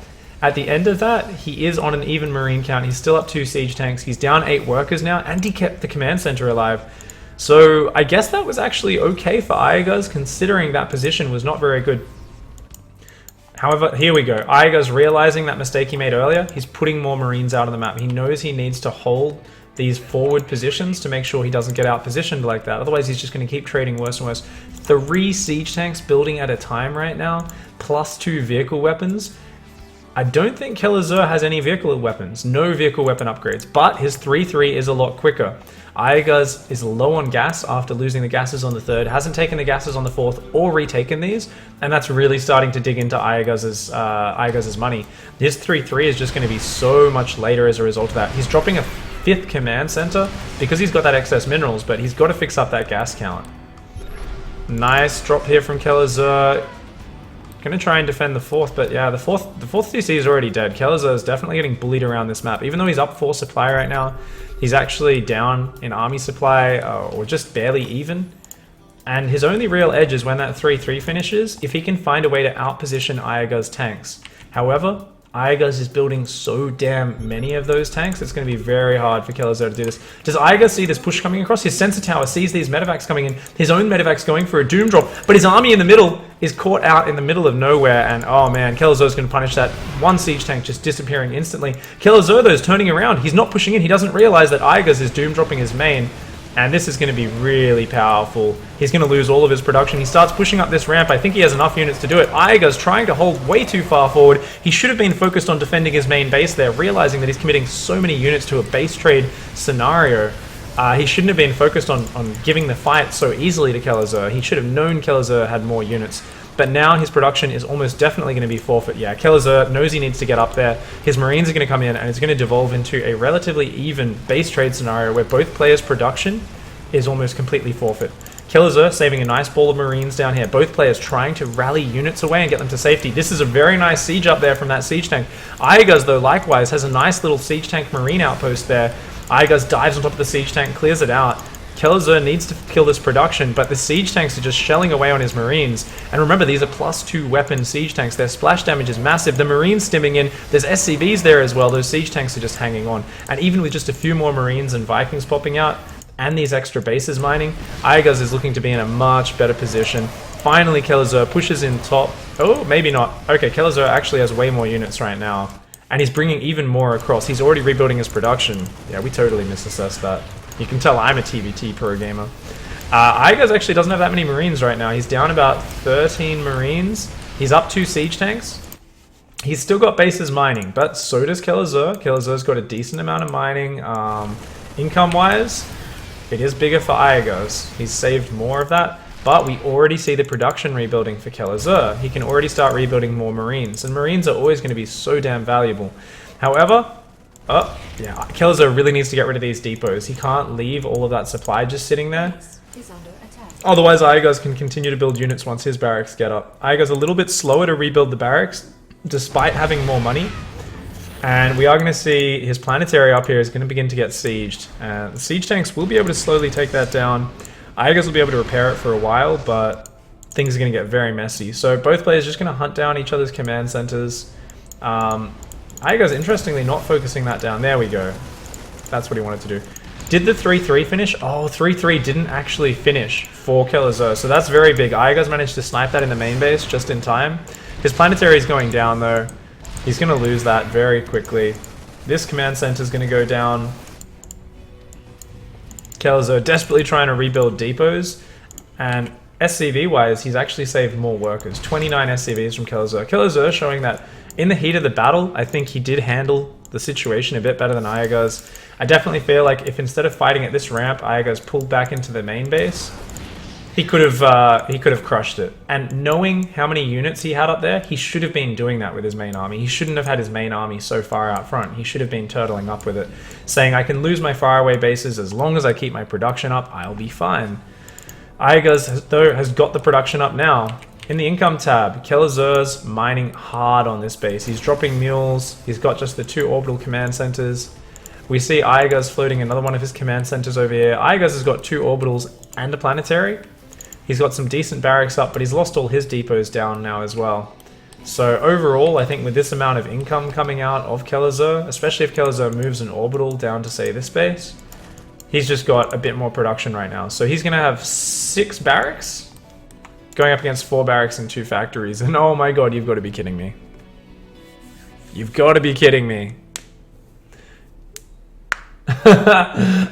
S1: At the end of that, he is on an even Marine count. He's still up 2 siege tanks. He's down 8 workers now, and he kept the command center alive. So I guess that was actually okay for Iaguz, considering that position was not very good. However, here we go. Iaguz realizing that mistake he made earlier, he's putting more Marines out on the map. He knows he needs to hold these forward positions to make sure he doesn't get out positioned like that. Otherwise, he's just going to keep trading worse and worse. 3 siege tanks building at a time right now, plus 2 vehicle weapons. I don't think Kelazhur has any vehicle weapons. No vehicle weapon upgrades, but his 3-3 is a lot quicker. Iaguz is low on gas after losing the gases on the 3rd, hasn't taken the gases on the 4th or retaken these, and that's really starting to dig into Iaguz's money. His 3-3 is just going to be so much later as a result of that. He's dropping a 5th command center because he's got that excess minerals, but he's got to fix up that gas count. Nice drop here from Kelazhur. Gonna try and defend the 4th, but yeah, the 4th CC is already dead. Kelazhur is definitely getting bullied around this map. Even though he's up 4 supply right now, he's actually down in army supply, or just barely even. And his only real edge is when that 3-3 finishes, if he can find a way to outposition Iaguz's tanks. However, Iaguz is building so damn many of those tanks, it's going to be very hard for Kelazhur to do this. Does Iaguz see this push coming across? His sensor tower sees these medevacs coming in, his own medevac's going for a doom drop, but his army in the middle is caught out in the middle of nowhere, and oh man, Kelazhur's going to punish that. 1 siege tank just disappearing instantly. Kelazhur though is turning around, he's not pushing in, he doesn't realize that Iaguz is doom dropping his main. And this is going to be really powerful. He's going to lose all of his production. He starts pushing up this ramp. I think he has enough units to do it. Iaguz trying to hold way too far forward. He should have been focused on defending his main base there, realizing that he's committing so many units to a base trade scenario. He shouldn't have been focused on giving the fight so easily to Kelazhur. He should have known Kelazhur had more units. But now his production is almost definitely going to be forfeit. Yeah, Kelazhur knows he needs to get up there. His Marines are going to come in, and it's going to devolve into a relatively even base trade scenario where both players' production is almost completely forfeit. Kelazhur saving a nice ball of Marines down here. Both players trying to rally units away and get them to safety. This is a very nice siege up there from that siege tank. Iaguz, though, likewise, has a nice little siege tank Marine outpost there. Iaguz dives on top of the siege tank, clears it out. Kelazhur needs to kill this production, but the siege tanks are just shelling away on his Marines. And remember, these are +2 weapon siege tanks. Their splash damage is massive. The Marines stimming in. There's SCVs there as well. Those siege tanks are just hanging on. And even with just a few more Marines and Vikings popping out, and these extra bases mining, Iaguz is looking to be in a much better position. Finally, Kelazhur pushes in top. Oh, maybe not. Okay, Kelazhur actually has way more units right now. And he's bringing even more across. He's already rebuilding his production. Yeah, we totally misassessed that. You can tell I'm a TvT pro gamer. Iaguz actually doesn't have that many Marines right now. He's down about 13 Marines. He's up 2 siege tanks. He's still got bases mining, but so does Kelazhur. Kelazhur's got a decent amount of mining. Income-wise, it is bigger for Iaguz. He's saved more of that, but we already see the production rebuilding for Kelazhur. He can already start rebuilding more Marines, and Marines are always going to be so damn valuable. However, yeah, Kelazhur really needs to get rid of these depots. He can't leave all of that supply just sitting there. Otherwise, Iaguz can continue to build units once his barracks get up. Iaguz a little bit slower to rebuild the barracks, despite having more money. And we are going to see his planetary up here is going to begin to get sieged. The siege tanks will be able to slowly take that down. Iaguz will be able to repair it for a while, but things are going to get very messy. So both players are just going to hunt down each other's command centers. Iaguz, interestingly, not focusing that down. There we go. That's what he wanted to do. Did the 3-3 finish? Oh, 3-3 didn't actually finish for Kelazhur, so that's very big. Iaguz managed to snipe that in the main base just in time. His planetary is going down, though. He's going to lose that very quickly. This command center is going to go down. Kelazhur desperately trying to rebuild depots, and SCV-wise, he's actually saved more workers. 29 SCVs from Kelazhur. Kelazhur showing that in the heat of the battle, I think he did handle the situation a bit better than Iaguz. I definitely feel like if instead of fighting at this ramp, Iaguz pulled back into the main base, he could have crushed it. And knowing how many units he had up there, he should have been doing that with his main army. He shouldn't have had his main army so far out front. He should have been turtling up with it, saying, I can lose my faraway bases as long as I keep my production up, I'll be fine. Iaguz, though, has got the production up now. In the income tab, Kelazhur's mining hard on this base. He's dropping mules. He's got just the 2 orbital command centers. We see Iaguz floating another one of his command centers over here. Iaguz has got 2 orbitals and a planetary. He's got some decent barracks up, but he's lost all his depots down now as well. So overall, I think with this amount of income coming out of Kelazhur, especially if Kelazhur moves an orbital down to, say, this base, he's just got a bit more production right now. So he's going to have 6 barracks going up against 4 barracks and 2 factories. And oh my god, you've got to be kidding me. You've got to be kidding me.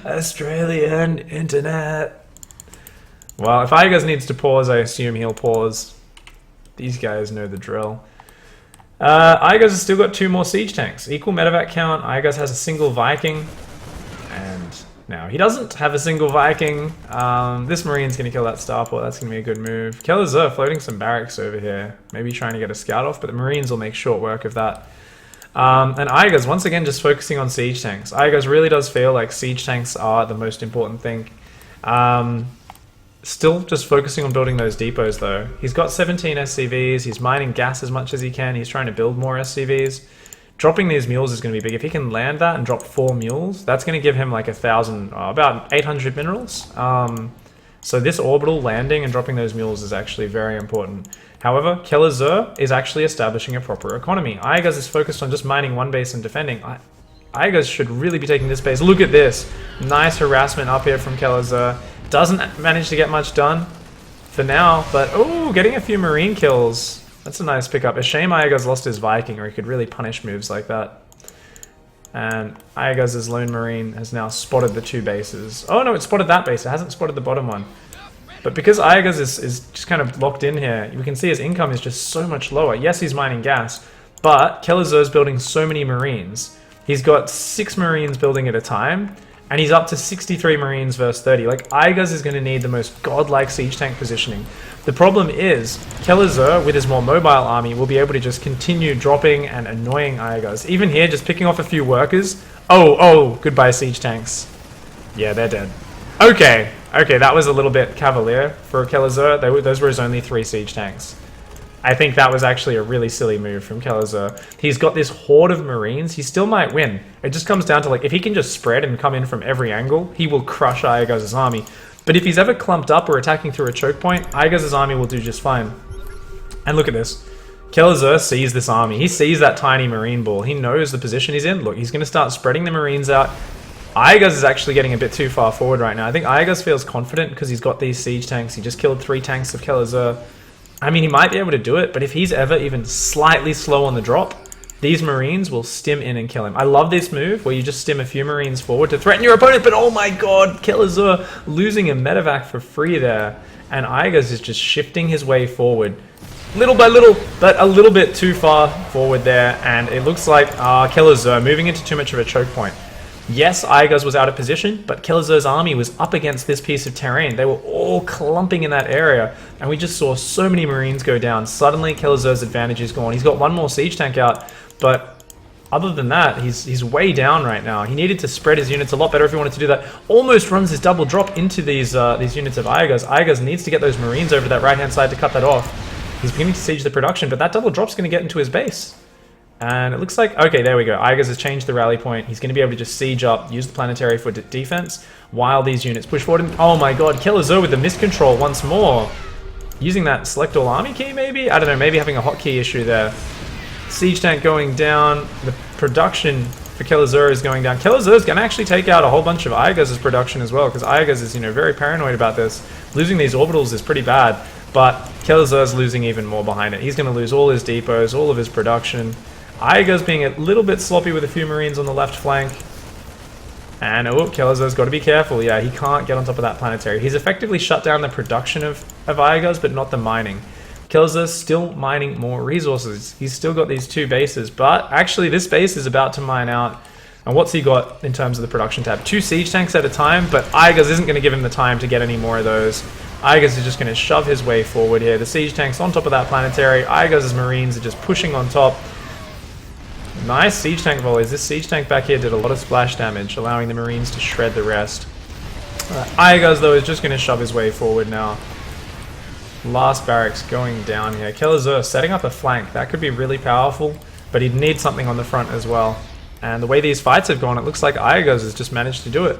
S1: Australian internet. Well, if Iaguz needs to pause, I assume he'll pause. These guys know the drill. Iaguz has still got 2 more siege tanks. Equal medevac count. Iaguz has a single Viking. And now he doesn't have a single Viking. This Marine's going to kill that starport. That's going to be a good move. Kelazhur floating some barracks over here. Maybe trying to get a scout off, but the Marines will make short work of that. And Iaguz, once again, just focusing on siege tanks. Iaguz really does feel like siege tanks are the most important thing. Still just focusing on building those depots, though. He's got 17 SCVs. He's mining gas as much as he can. He's trying to build more SCVs. Dropping these mules is going to be big. If he can land that and drop 4 mules, that's going to give him like 1,000, about 800 minerals. So this orbital landing and dropping those mules is actually very important. However, Kelazhur is actually establishing a proper economy. Iaguz is focused on just mining one base and defending. Iaguz should really be taking this base. Look at this. Nice harassment up here from Kelazhur. Doesn't manage to get much done for now, but oh, getting a few marine kills. That's a nice pickup. A shame Iaguz lost his Viking, or he could really punish moves like that. And Iaguz's lone marine has now spotted the 2 bases. Oh no, it spotted that base. It hasn't spotted the bottom one. But because Iaguz is just kind of locked in here, you can see his income is just so much lower. Yes, he's mining gas, but Kelazhur's building so many marines. He's got 6 marines building at a time, and he's up to 63 marines versus 30. Like, Iaguz is going to need the most godlike siege tank positioning. The problem is, Kelazhur, with his more mobile army, will be able to just continue dropping and annoying Iaguz. Even here, just picking off a few workers. Oh, goodbye siege tanks. Yeah, they're dead. Okay, that was a little bit cavalier for Kelazhur. Those were his only 3 siege tanks. I think that was actually a really silly move from Kelazhur. He's got this horde of marines. He still might win. It just comes down to, like, if he can just spread and come in from every angle, he will crush Iaguz's army. But if he's ever clumped up or attacking through a choke point, Iaguz's army will do just fine. And look at this. Kelazhur sees this army. He sees that tiny marine ball. He knows the position he's in. Look, he's going to start spreading the marines out. Iaguz is actually getting a bit too far forward right now. I think Iaguz feels confident because he's got these siege tanks. He just killed 3 tanks of Kelazhur. I mean, he might be able to do it, but if he's ever even slightly slow on the drop, these marines will stim in and kill him. I love this move where you just stim a few marines forward to threaten your opponent, but oh my god, Kelazhur losing a medevac for free there. And Iaguz is just shifting his way forward. Little by little, but a little bit too far forward there, and it looks like Kelazhur moving into too much of a choke point. Yes, Iaguz was out of position, but Kelazhur's army was up against this piece of terrain. They were all clumping in that area, and we just saw so many marines go down. Suddenly, Kelazhur's advantage is gone. He's got 1 more siege tank out, but other than that, he's way down right now. He needed to spread his units a lot better if he wanted to do that. Almost runs his double drop into these units of Iaguz. Iaguz needs to get those marines over that right-hand side to cut that off. He's beginning to siege the production, but that double drop's going to get into his base. And it looks like, okay, there we go. Iaguz has changed the rally point. He's going to be able to just siege up, use the planetary for defense, while these units push forward. And, oh my god, Kelazhur with the miscontrol once more. Using that select all army key, maybe? I don't know, maybe having a hotkey issue there. Siege tank going down. The production for Kelazhur is going down. Kelazhur is going to actually take out a whole bunch of Iaguz's production as well, because Iaguz is, very paranoid about this. Losing these orbitals is pretty bad, but Kelazhur is losing even more behind it. He's going to lose all his depots, all of his production. Iaguz being a little bit sloppy with a few Marines on the left flank. And, oh, Kelazhur's got to be careful. Yeah, he can't get on top of that planetary. He's effectively shut down the production of Iaguz, but not the mining. Kelazhur's still mining more resources. He's still got these 2 bases, but actually this base is about to mine out. And what's he got in terms of the production tab? 2 siege tanks at a time, but Iaguz isn't going to give him the time to get any more of those. Iaguz is just going to shove his way forward here. The siege tanks on top of that planetary. Iaguz's Marines are just pushing on top. Nice siege tank volleys. This siege tank back here did a lot of splash damage, allowing the Marines to shred the rest. Iaguz, though, is just going to shove his way forward now. Last barracks going down here. Kelazhur setting up a flank. That could be really powerful, but he'd need something on the front as well. And the way these fights have gone, it looks like Iaguz has just managed to do it.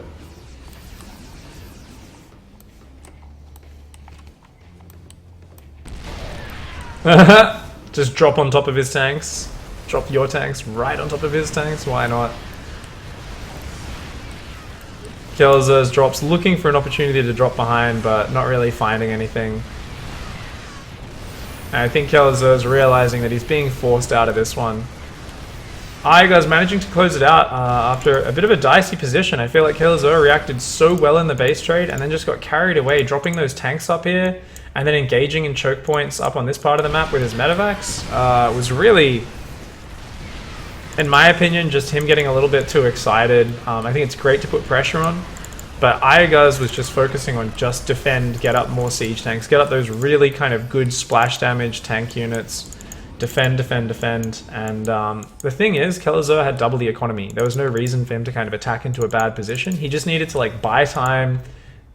S1: Just drop on top of his tanks. Drop your tanks right on top of his tanks. Why not? Kelazhur's drops looking for an opportunity to drop behind, but not really finding anything. And I think Kelazhur's realizing that he's being forced out of this one. Iaguz managing to close it out after a bit of a dicey position. I feel like Kelazhur reacted so well in the base trade and then just got carried away, dropping those tanks up here and then engaging in choke points up on this part of the map with his medevacs. Was really, in my opinion, just him getting a little bit too excited. I think it's great to put pressure on, but Iaguz was just focusing on just defend, get up more siege tanks, get up those really kind of good splash damage tank units, defend, defend, defend. And the thing is, Kelazhur had double the economy. There was no reason for him to kind of attack into a bad position. He just needed to like buy time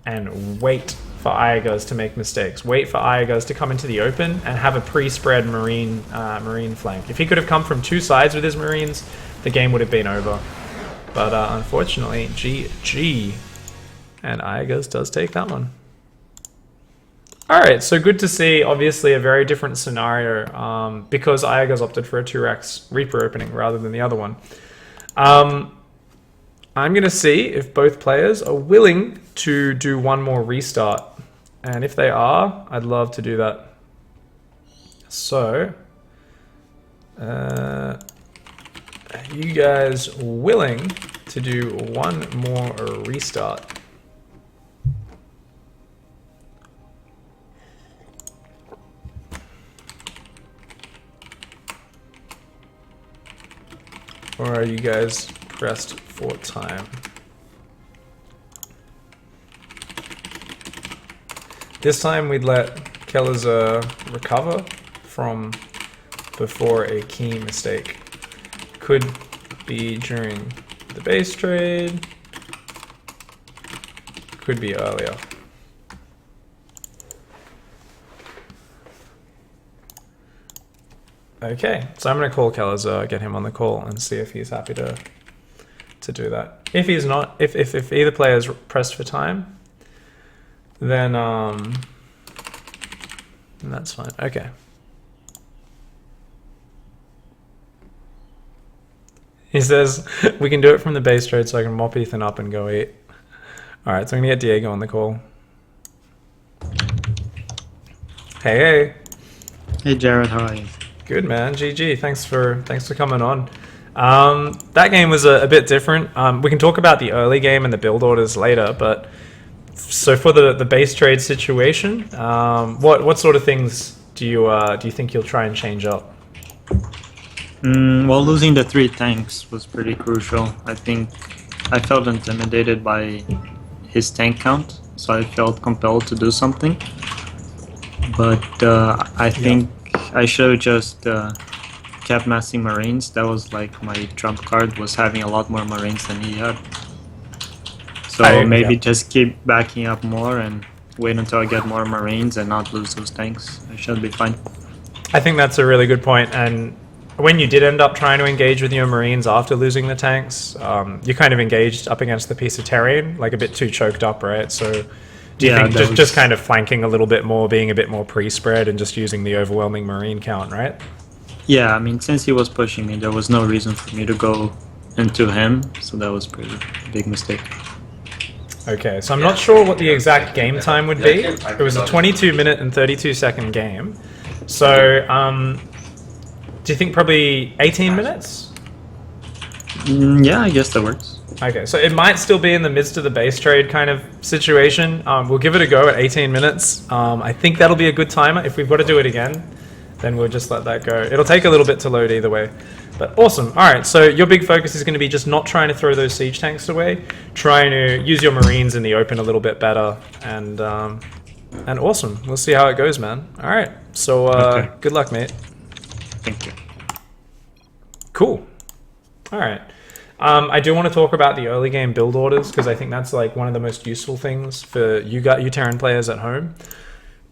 S1: and wait for Iaguz to make mistakes. Wait for Iaguz to come into the open and have a pre-spread marine flank. If he could have come from 2 sides with his Marines, the game would have been over. But unfortunately, GG. And Iaguz does take that one. Alright, so good to see, obviously, a very different scenario because Iaguz opted for a 2x Reaper opening rather than the other one. I'm going to see if both players are willing to do one more restart. And if they are, I'd love to do that. So, are you guys willing to do one more restart? Or are you guys pressed for time? This time we'd let Kelazhur recover from before a key mistake. Could be during the base trade, could be earlier. Okay, so I'm going to call Kelazhur, get him on the call, and see if he's happy to do that. If he's not, if either player is pressed for time, then that's fine. Okay. He says we can do it from the base trade, so I can mop Ethan up and go eat. All right, so I'm gonna get Diego on the call. Hey, hey.
S3: Hey, Jared, how are you?
S1: Good, man. GG. Thanks for coming on. That game was a bit different. We can talk about the early game and the build orders later, but so for the base trade situation, what sort of things do you think you'll try and change up?
S3: Well, losing the 3 tanks was pretty crucial. I think I felt intimidated by his tank count, so I felt compelled to do something. But I think I should have just kept massing Marines. That was like my trump card, was having a lot more Marines than he had. So maybe just keep backing up more and wait until I get more Marines and not lose those tanks. I should be fine.
S1: I think that's a really good point, and when you did end up trying to engage with your Marines after losing the tanks, you kind of engaged up against the piece of terrain, like a bit too choked up, right? So do you think just kind of flanking a little bit more, being a bit more pre-spread and just using the overwhelming Marine count, right?
S3: Yeah, I mean, since he was pushing me, there was no reason for me to go into him, so that was a pretty big mistake.
S1: Okay, so I'm not sure what the exact game time would be. It was a 22-minute and 32-second game. So, do you think probably 18 minutes?
S3: Yeah, I guess that works.
S1: Okay, so it might still be in the midst of the base trade kind of situation. We'll give it a go at 18 minutes. I think that'll be a good timer. If we've got to do it again, then we'll just let that go. It'll take a little bit to load either way. But awesome. All right, so your big focus is going to be just not trying to throw those siege tanks away, trying to use your Marines in the open a little bit better, and awesome. We'll see how it goes, man. All right, so
S3: Okay.
S1: Good luck, mate.
S3: Thank you.
S1: Cool. All right. I do want to talk about the early game build orders because I think that's like one of the most useful things for you Terran players at home.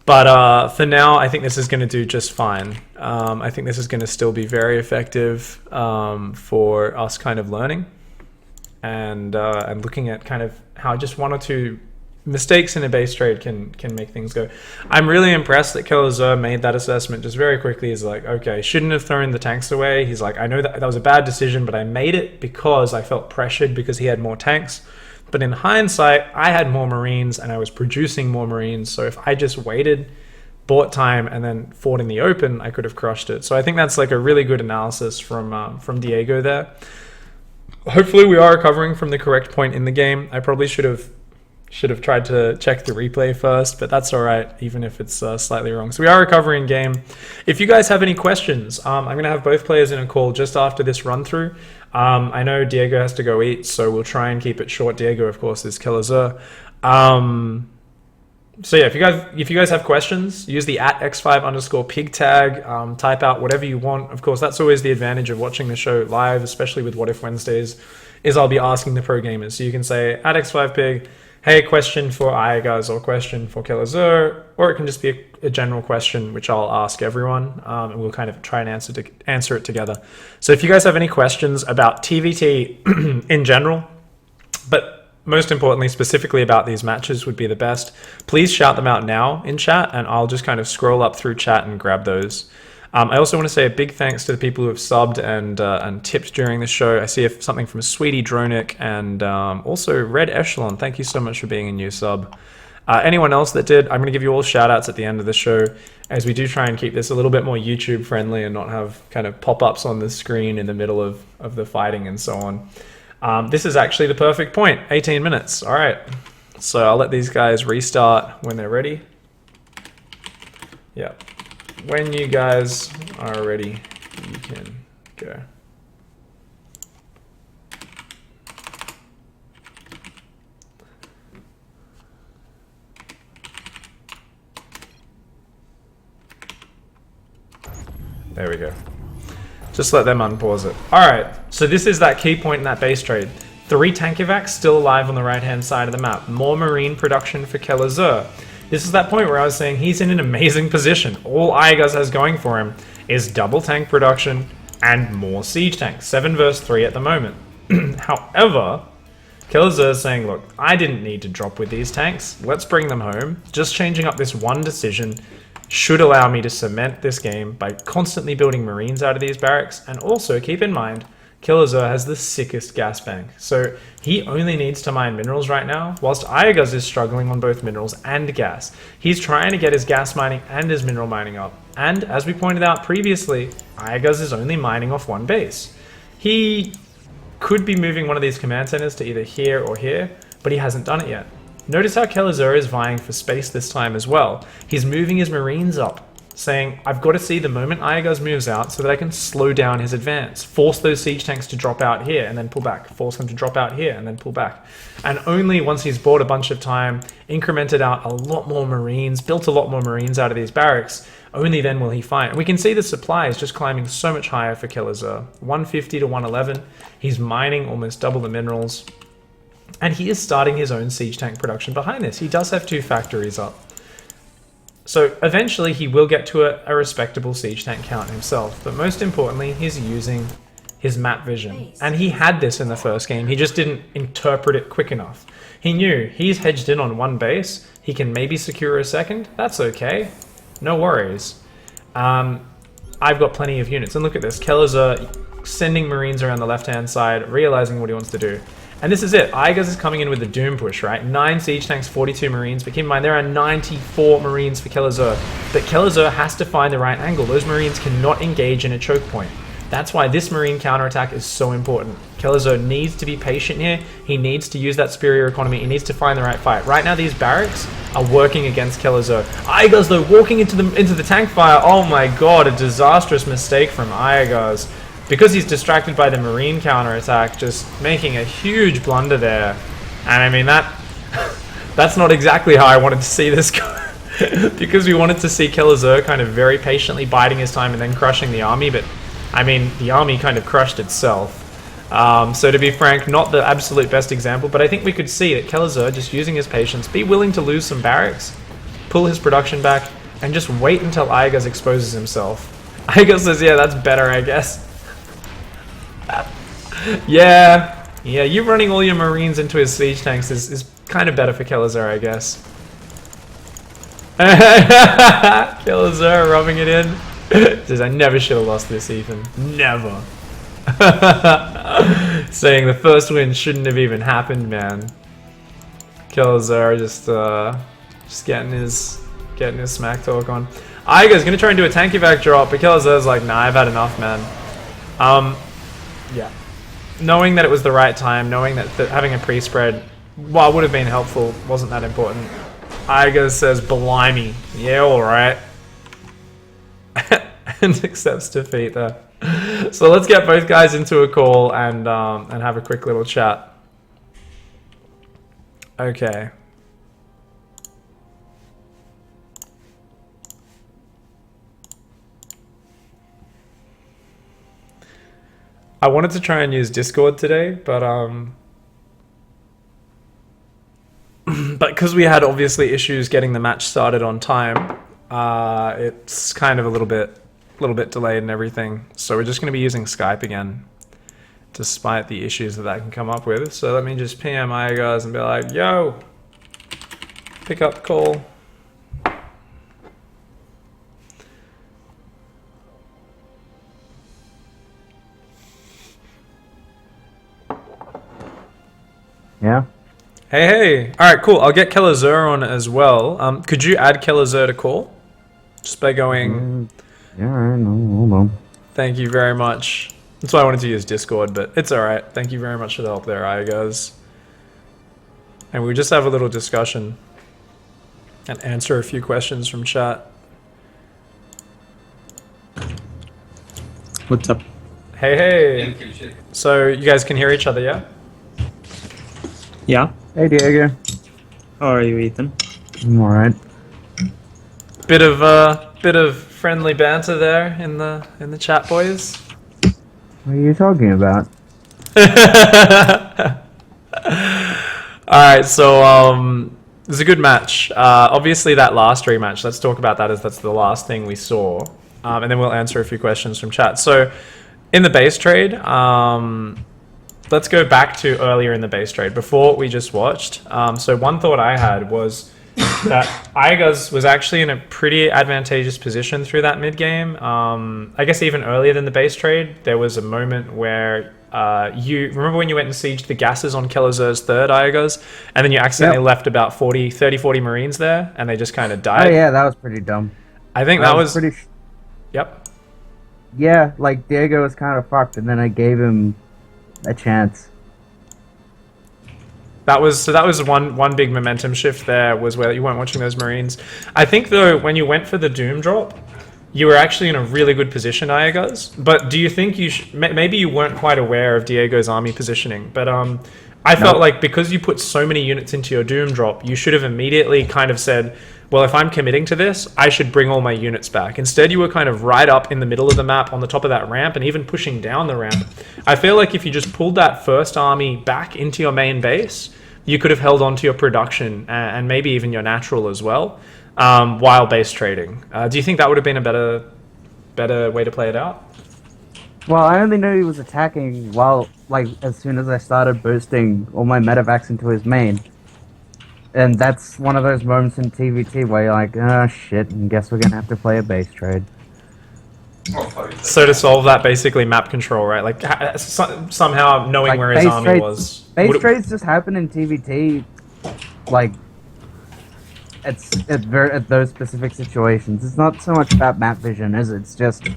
S1: But for now, I think this is going to do just fine. I think this is going to still be very effective for us kind of learning and looking at kind of how just one or two mistakes in a base trade can make things go. I'm really impressed that Kelazhur made that assessment just very quickly. He's like, okay, shouldn't have thrown the tanks away. He's like, I know that was a bad decision, but I made it because I felt pressured because he had more tanks. But in hindsight, I had more Marines and I was producing more Marines. So if I just waited, bought time, and then fought in the open, I could have crushed it. So I think that's like a really good analysis from Diego there. Hopefully we are recovering from the correct point in the game. I probably should have tried to check the replay first, but that's all right, even if it's slightly wrong. So we are recovering game. If you guys have any questions, I'm going to have both players in a call just after this run through. I know Diego has to go eat, so we'll try and keep it short. Diego, of course, is Kelazhur. So yeah, if you guys have questions, use the @x5_pig tag, type out whatever you want. Of course, that's always the advantage of watching the show live, especially with What If Wednesdays, is I'll be asking the pro gamers. So you can say @x5pig, hey, question for Iaguz or question for Kelazhur, or it can just be a general question, which I'll ask everyone, and we'll kind of try and answer it together. So if you guys have any questions about TvT in general, but most importantly, specifically about these matches would be the best, please shout them out now in chat, and I'll just kind of scroll up through chat and grab those. I also want to say a big thanks to the people who have subbed and tipped during the show. I see something from Sweetie Dronic and also Red Echelon. Thank you so much for being a new sub. Anyone else that did, I'm going to give you all shout outs at the end of the show, as we do try and keep this a little bit more YouTube friendly and not have kind of pop-ups on the screen in the middle of the fighting and so on. This is actually the perfect point, 18 minutes. All right, so I'll let these guys restart when they're ready. Yeah. When you guys are ready, you can go. There we go. Just let them unpause it. All right, so this is that key point in that base trade. 3 tank evacs still alive on the right-hand side of the map. More Marine production for Kelazhur. This is that point where I was saying he's in an amazing position. All Iaguz has going for him is double tank production and more siege tanks. 7 versus 3 at the moment. However, Kelazhur is saying, look, I didn't need to drop with these tanks. Let's bring them home. Just changing up this one decision should allow me to cement this game by constantly building Marines out of these barracks. And also keep in mind, Kelazhur has the sickest gas bank, so he only needs to mine minerals right now, whilst Iaguz is struggling on both minerals and gas. He's trying to get his gas mining and his mineral mining up, and as we pointed out previously, Iaguz is only mining off one base. He could be moving one of these command centers to either here or here, but he hasn't done it yet. Notice how Kelazhur is vying for space this time as well. He's moving his Marines up, saying, I've got to see the moment Iaguz moves out so that I can slow down his advance. Force those siege tanks to drop out here and then pull back. Force them to drop out here and then pull back. And only once he's bought a bunch of time, incremented out a lot more Marines, built a lot more Marines out of these barracks, only then will he fight. And we can see the supply is just climbing so much higher for Kelazhur. 150 to 111. He's mining almost double the minerals. And he is starting his own siege tank production behind this. He does have 2 factories up. So eventually he will get to a respectable siege tank count himself, but most importantly, he's using his map vision. And he had this in the first game, he just didn't interpret it quick enough. He knew he's hedged in on one base, he can maybe secure a second, that's okay, no worries. I've got plenty of units, and look at this, Kelazhur sending Marines around the left-hand side, realizing what he wants to do. And this is it, Iaguz is coming in with the Doom push, right? 9 siege tanks, 42 Marines, but keep in mind there are 94 Marines for Kelazhur. But Kelazhur has to find the right angle. Those Marines cannot engage in a choke point. That's why this Marine counterattack is so important. Kelazhur needs to be patient here. He needs to use that superior economy. He needs to find the right fight. Right now, these barracks are working against Kelazhur. Iaguz, though, walking into the tank fire. Oh my god, a disastrous mistake from Iaguz. Because he's distracted by the Marine counterattack, just making a huge blunder there. And I mean, that's not exactly how I wanted to see this go. Because we wanted to see Kelazhur kind of very patiently biding his time and then crushing the army, but I mean, the army kind of crushed itself. So to be frank, not the absolute best example, but I think we could see that Kelazhur, just using his patience, be willing to lose some barracks, pull his production back, and just wait until Iaguz exposes himself. Iaguz says, yeah, that's better, I guess. Yeah, you running all your Marines into his siege tanks is kind of better for Kelazhur, I guess. Kelazhur rubbing it in. Says, I never should have lost this, Ethan. Never. Saying the first win shouldn't have even happened, man. Kelazhur just getting his smack talk on. Iaguz gonna try and do a tank evac drop, but Kelazhur's like, nah, I've had enough, man. Yeah. Knowing that it was the right time, knowing that having a pre-spread, while would have been helpful, wasn't that important. Iaguz says, blimey. Yeah, alright. And accepts defeat there. So let's get both guys into a call and have a quick little chat. Okay. I wanted to try and use Discord today, but because we had obviously issues getting the match started on time, it's kind of a little bit delayed and everything. So we're just going to be using Skype again, despite the issues that can come up with. So let me just PM Iaguz and be like, yo, pick up call.
S2: Yeah.
S1: Hey. All right, cool. I'll get Kelazhur on as well. Could you add Kelazhur to call? Just by going...
S2: Yeah, alright, no, hold on.
S1: Thank you very much. That's why I wanted to use Discord, but it's alright. Thank you very much for the help there, Iaguz. And we'll just have a little discussion and answer a few questions from chat.
S3: What's up?
S1: Hey. So you guys can hear each other, yeah?
S3: Yeah.
S2: Hey, Diego.
S3: How are you, Ethan?
S2: I'm alright.
S1: Bit of friendly banter there in the chat, boys.
S2: What are you talking about?
S1: Alright, so it was a good match. Obviously that last rematch, let's talk about that as that's the last thing we saw. And then we'll answer a few questions from chat. So in the base trade, let's go back to earlier in the base trade, before we just watched. So one thought I had was that Iaguz was actually in a pretty advantageous position through that mid game. I guess even earlier than the base trade, there was a moment where you remember when you went and sieged the gases on Kelazhur's third, Iaguz, and then you accidentally left about 30-40 Marines there, and they just kind of died.
S2: Oh yeah, that was pretty dumb.
S1: I think that was
S2: pretty.
S1: Yep.
S2: Yeah, like Diego was kind of fucked, and then I gave him a chance.
S1: That was one big momentum shift there, was where you weren't watching those Marines. I think though, when you went for the Doom drop, you were actually in a really good position, Iaguz. But do you think maybe you weren't quite aware of Diego's army positioning, but I felt like because you put so many units into your Doom drop, you should have immediately kind of said, well, if I'm committing to this, I should bring all my units back. Instead, you were kind of right up in the middle of the map on the top of that ramp and even pushing down the ramp. I feel like if you just pulled that first army back into your main base, you could have held on to your production and maybe even your natural as well. while base trading. Do you think that would have been a better way to play it out?
S2: Well, I only knew he was attacking while, like, as soon as I started boosting all my medevacs into his main. And that's one of those moments in TvT where you're like, oh shit, and guess we're gonna have to play a base trade.
S1: So to solve that, basically map control, right? Like somehow knowing
S2: Like,
S1: where his army was.
S2: Base trades just happen in TvT, like, at those specific situations. It's not so much about map vision, is it? It's just,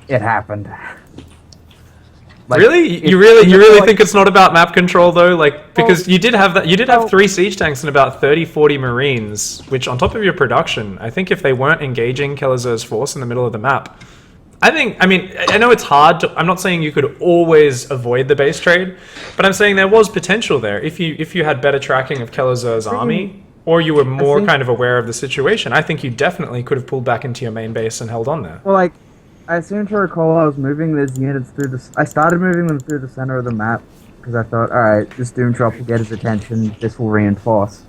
S2: it happened. Like,
S1: really? You really think it's not about map control though? Like, because you did have that. You did have 3 siege tanks and about 30-40 marines, which on top of your production, I think if they weren't engaging Kelazhur's force in the middle of the map, I mean, I know it's hard to, I'm not saying you could always avoid the base trade, but I'm saying there was potential there if you had better tracking of Kelazhur's army, or you were more kind of aware of the situation. I think you definitely could have pulled back into your main base and held on there.
S2: Well, like, I seem to recall I was moving these units through the... I started moving them through the center of the map, because I thought, alright, this Doom Drop will get his attention, this will reinforce.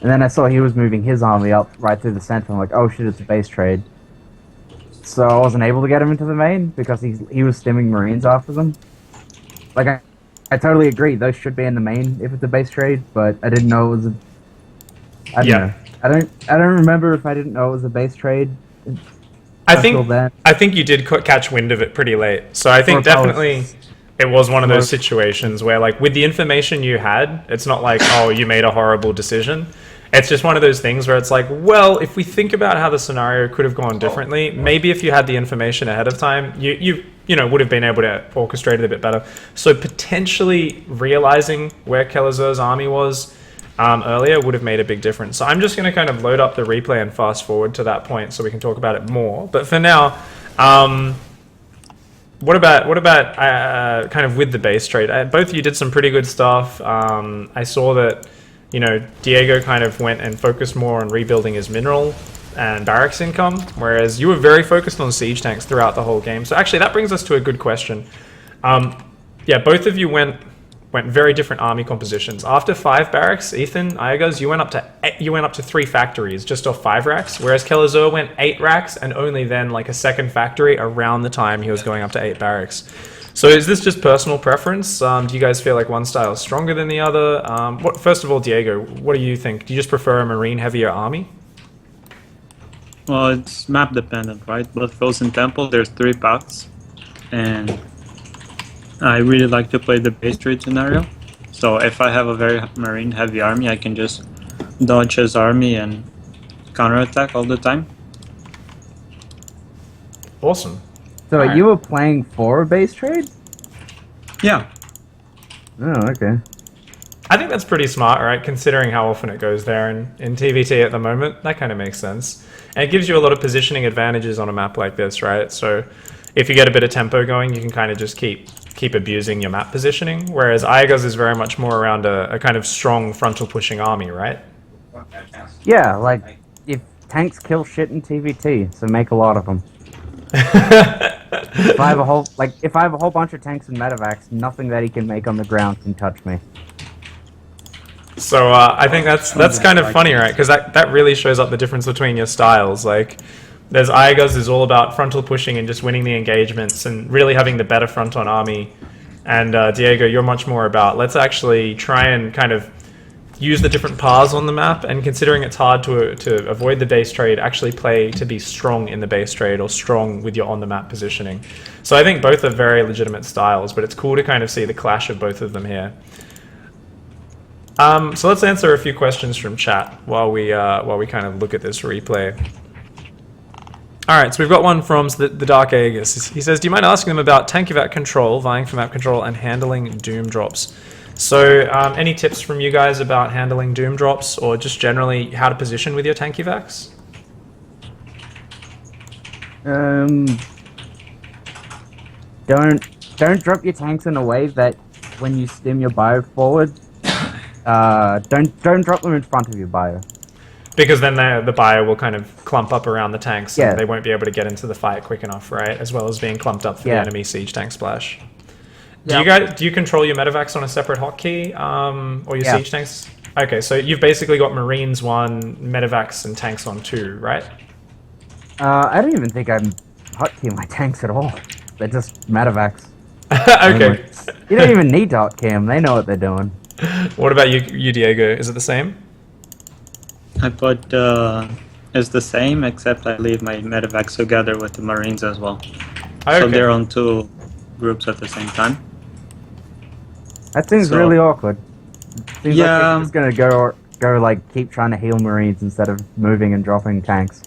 S2: And then I saw he was moving his army up right through the center, I'm like, oh shit, it's a base trade. So I wasn't able to get him into the main, because he was stimming marines after them. Like, I totally agree, those should be in the main if it's a base trade, but I didn't know it was a... I don't know. I don't remember if I didn't know it was a base trade.
S1: I think you did catch wind of it pretty late. So I think definitely it was one of those situations where, like, with the information you had, it's not like, oh, you made a horrible decision. It's just one of those things where it's like, well, if we think about how the scenario could have gone differently, maybe if you had the information ahead of time, you would have been able to orchestrate it a bit better. So potentially realizing where Kelazhur's army was earlier would have made a big difference. So I'm just going to kind of load up the replay and fast forward to that point so we can talk about it more. But for now, what about kind of with the base trade? Both of you did some pretty good stuff. I saw that, Diego kind of went and focused more on rebuilding his mineral and barracks income, whereas you were very focused on siege tanks throughout the whole game. So actually that brings us to a good question. Yeah, both of you went very different army compositions. After 5 barracks, Ethan, Iaguz, you went up to 3 factories just off 5 racks, whereas Kelazhur went 8 racks and only then like a second factory around the time he was going up to 8 barracks. So is this just personal preference? Do you guys feel like one style is stronger than the other? First of all, Diego, what do you think? Do you just prefer a marine heavier army?
S3: Well, it's map dependent, right? But Frozen Temple, there's 3 paths, and I really like to play the base trade scenario. So if I have a very marine heavy army, I can just dodge his army and counterattack all the time.
S1: Awesome.
S2: So you were playing for a base trade?
S3: Yeah.
S2: Oh, okay.
S1: I think that's pretty smart, right? Considering how often it goes there in TvT at the moment. That kind of makes sense. And it gives you a lot of positioning advantages on a map like this, right? So if you get a bit of tempo going, you can kind of just keep abusing your map positioning, whereas Iaguz is very much more around a kind of strong frontal pushing army, right?
S2: Yeah, like, if tanks kill shit in TvT, so make a lot of them. If I have a whole bunch of tanks and medevacs, nothing that he can make on the ground can touch me.
S1: So I think that's kind of funny, right? Because that really shows up the difference between your styles. Like, there's Iaguz is all about frontal pushing and just winning the engagements and really having the better front on army. And Diego, you're much more about let's actually try and kind of use the different paths on the map, and considering it's hard to avoid the base trade, actually play to be strong in the base trade or strong with your on the map positioning. So I think both are very legitimate styles, but it's cool to kind of see the clash of both of them here. So let's answer a few questions from chat while we kind of look at this replay. All right, so we've got one from the Dark Iaguz. He says, do you mind asking them about tank evac control, vying for map control, and handling doom drops? So any tips from you guys about handling doom drops, or just generally how to position with your tank evacs?
S2: Don't drop your tanks in a way that when you stim your bio forward, don't drop them in front of your bio.
S1: Because then the bio will kind of clump up around the tanks, and they won't be able to get into the fight quick enough, right? As well as being clumped up for the enemy siege tank splash. Do you control your medevacs on a separate hotkey, or your siege tanks? Okay, so you've basically got Marines 1, Medivacs, and tanks on 2, right?
S2: I don't even think I'm hotkeying my tanks at all. They're just medevacs.
S1: Okay.
S2: You don't even need to hotkey them. They know what they're doing.
S1: What about you, Diego? Is it the same?
S3: I put it's the same, except I leave my medevacs together with the Marines as well.
S1: Okay.
S3: So they're on 2 groups at the same time.
S2: That seems
S3: So-
S2: really awkward. Seems
S3: Yeah.
S2: like you're just gonna go like keep trying to heal Marines instead of moving and dropping tanks.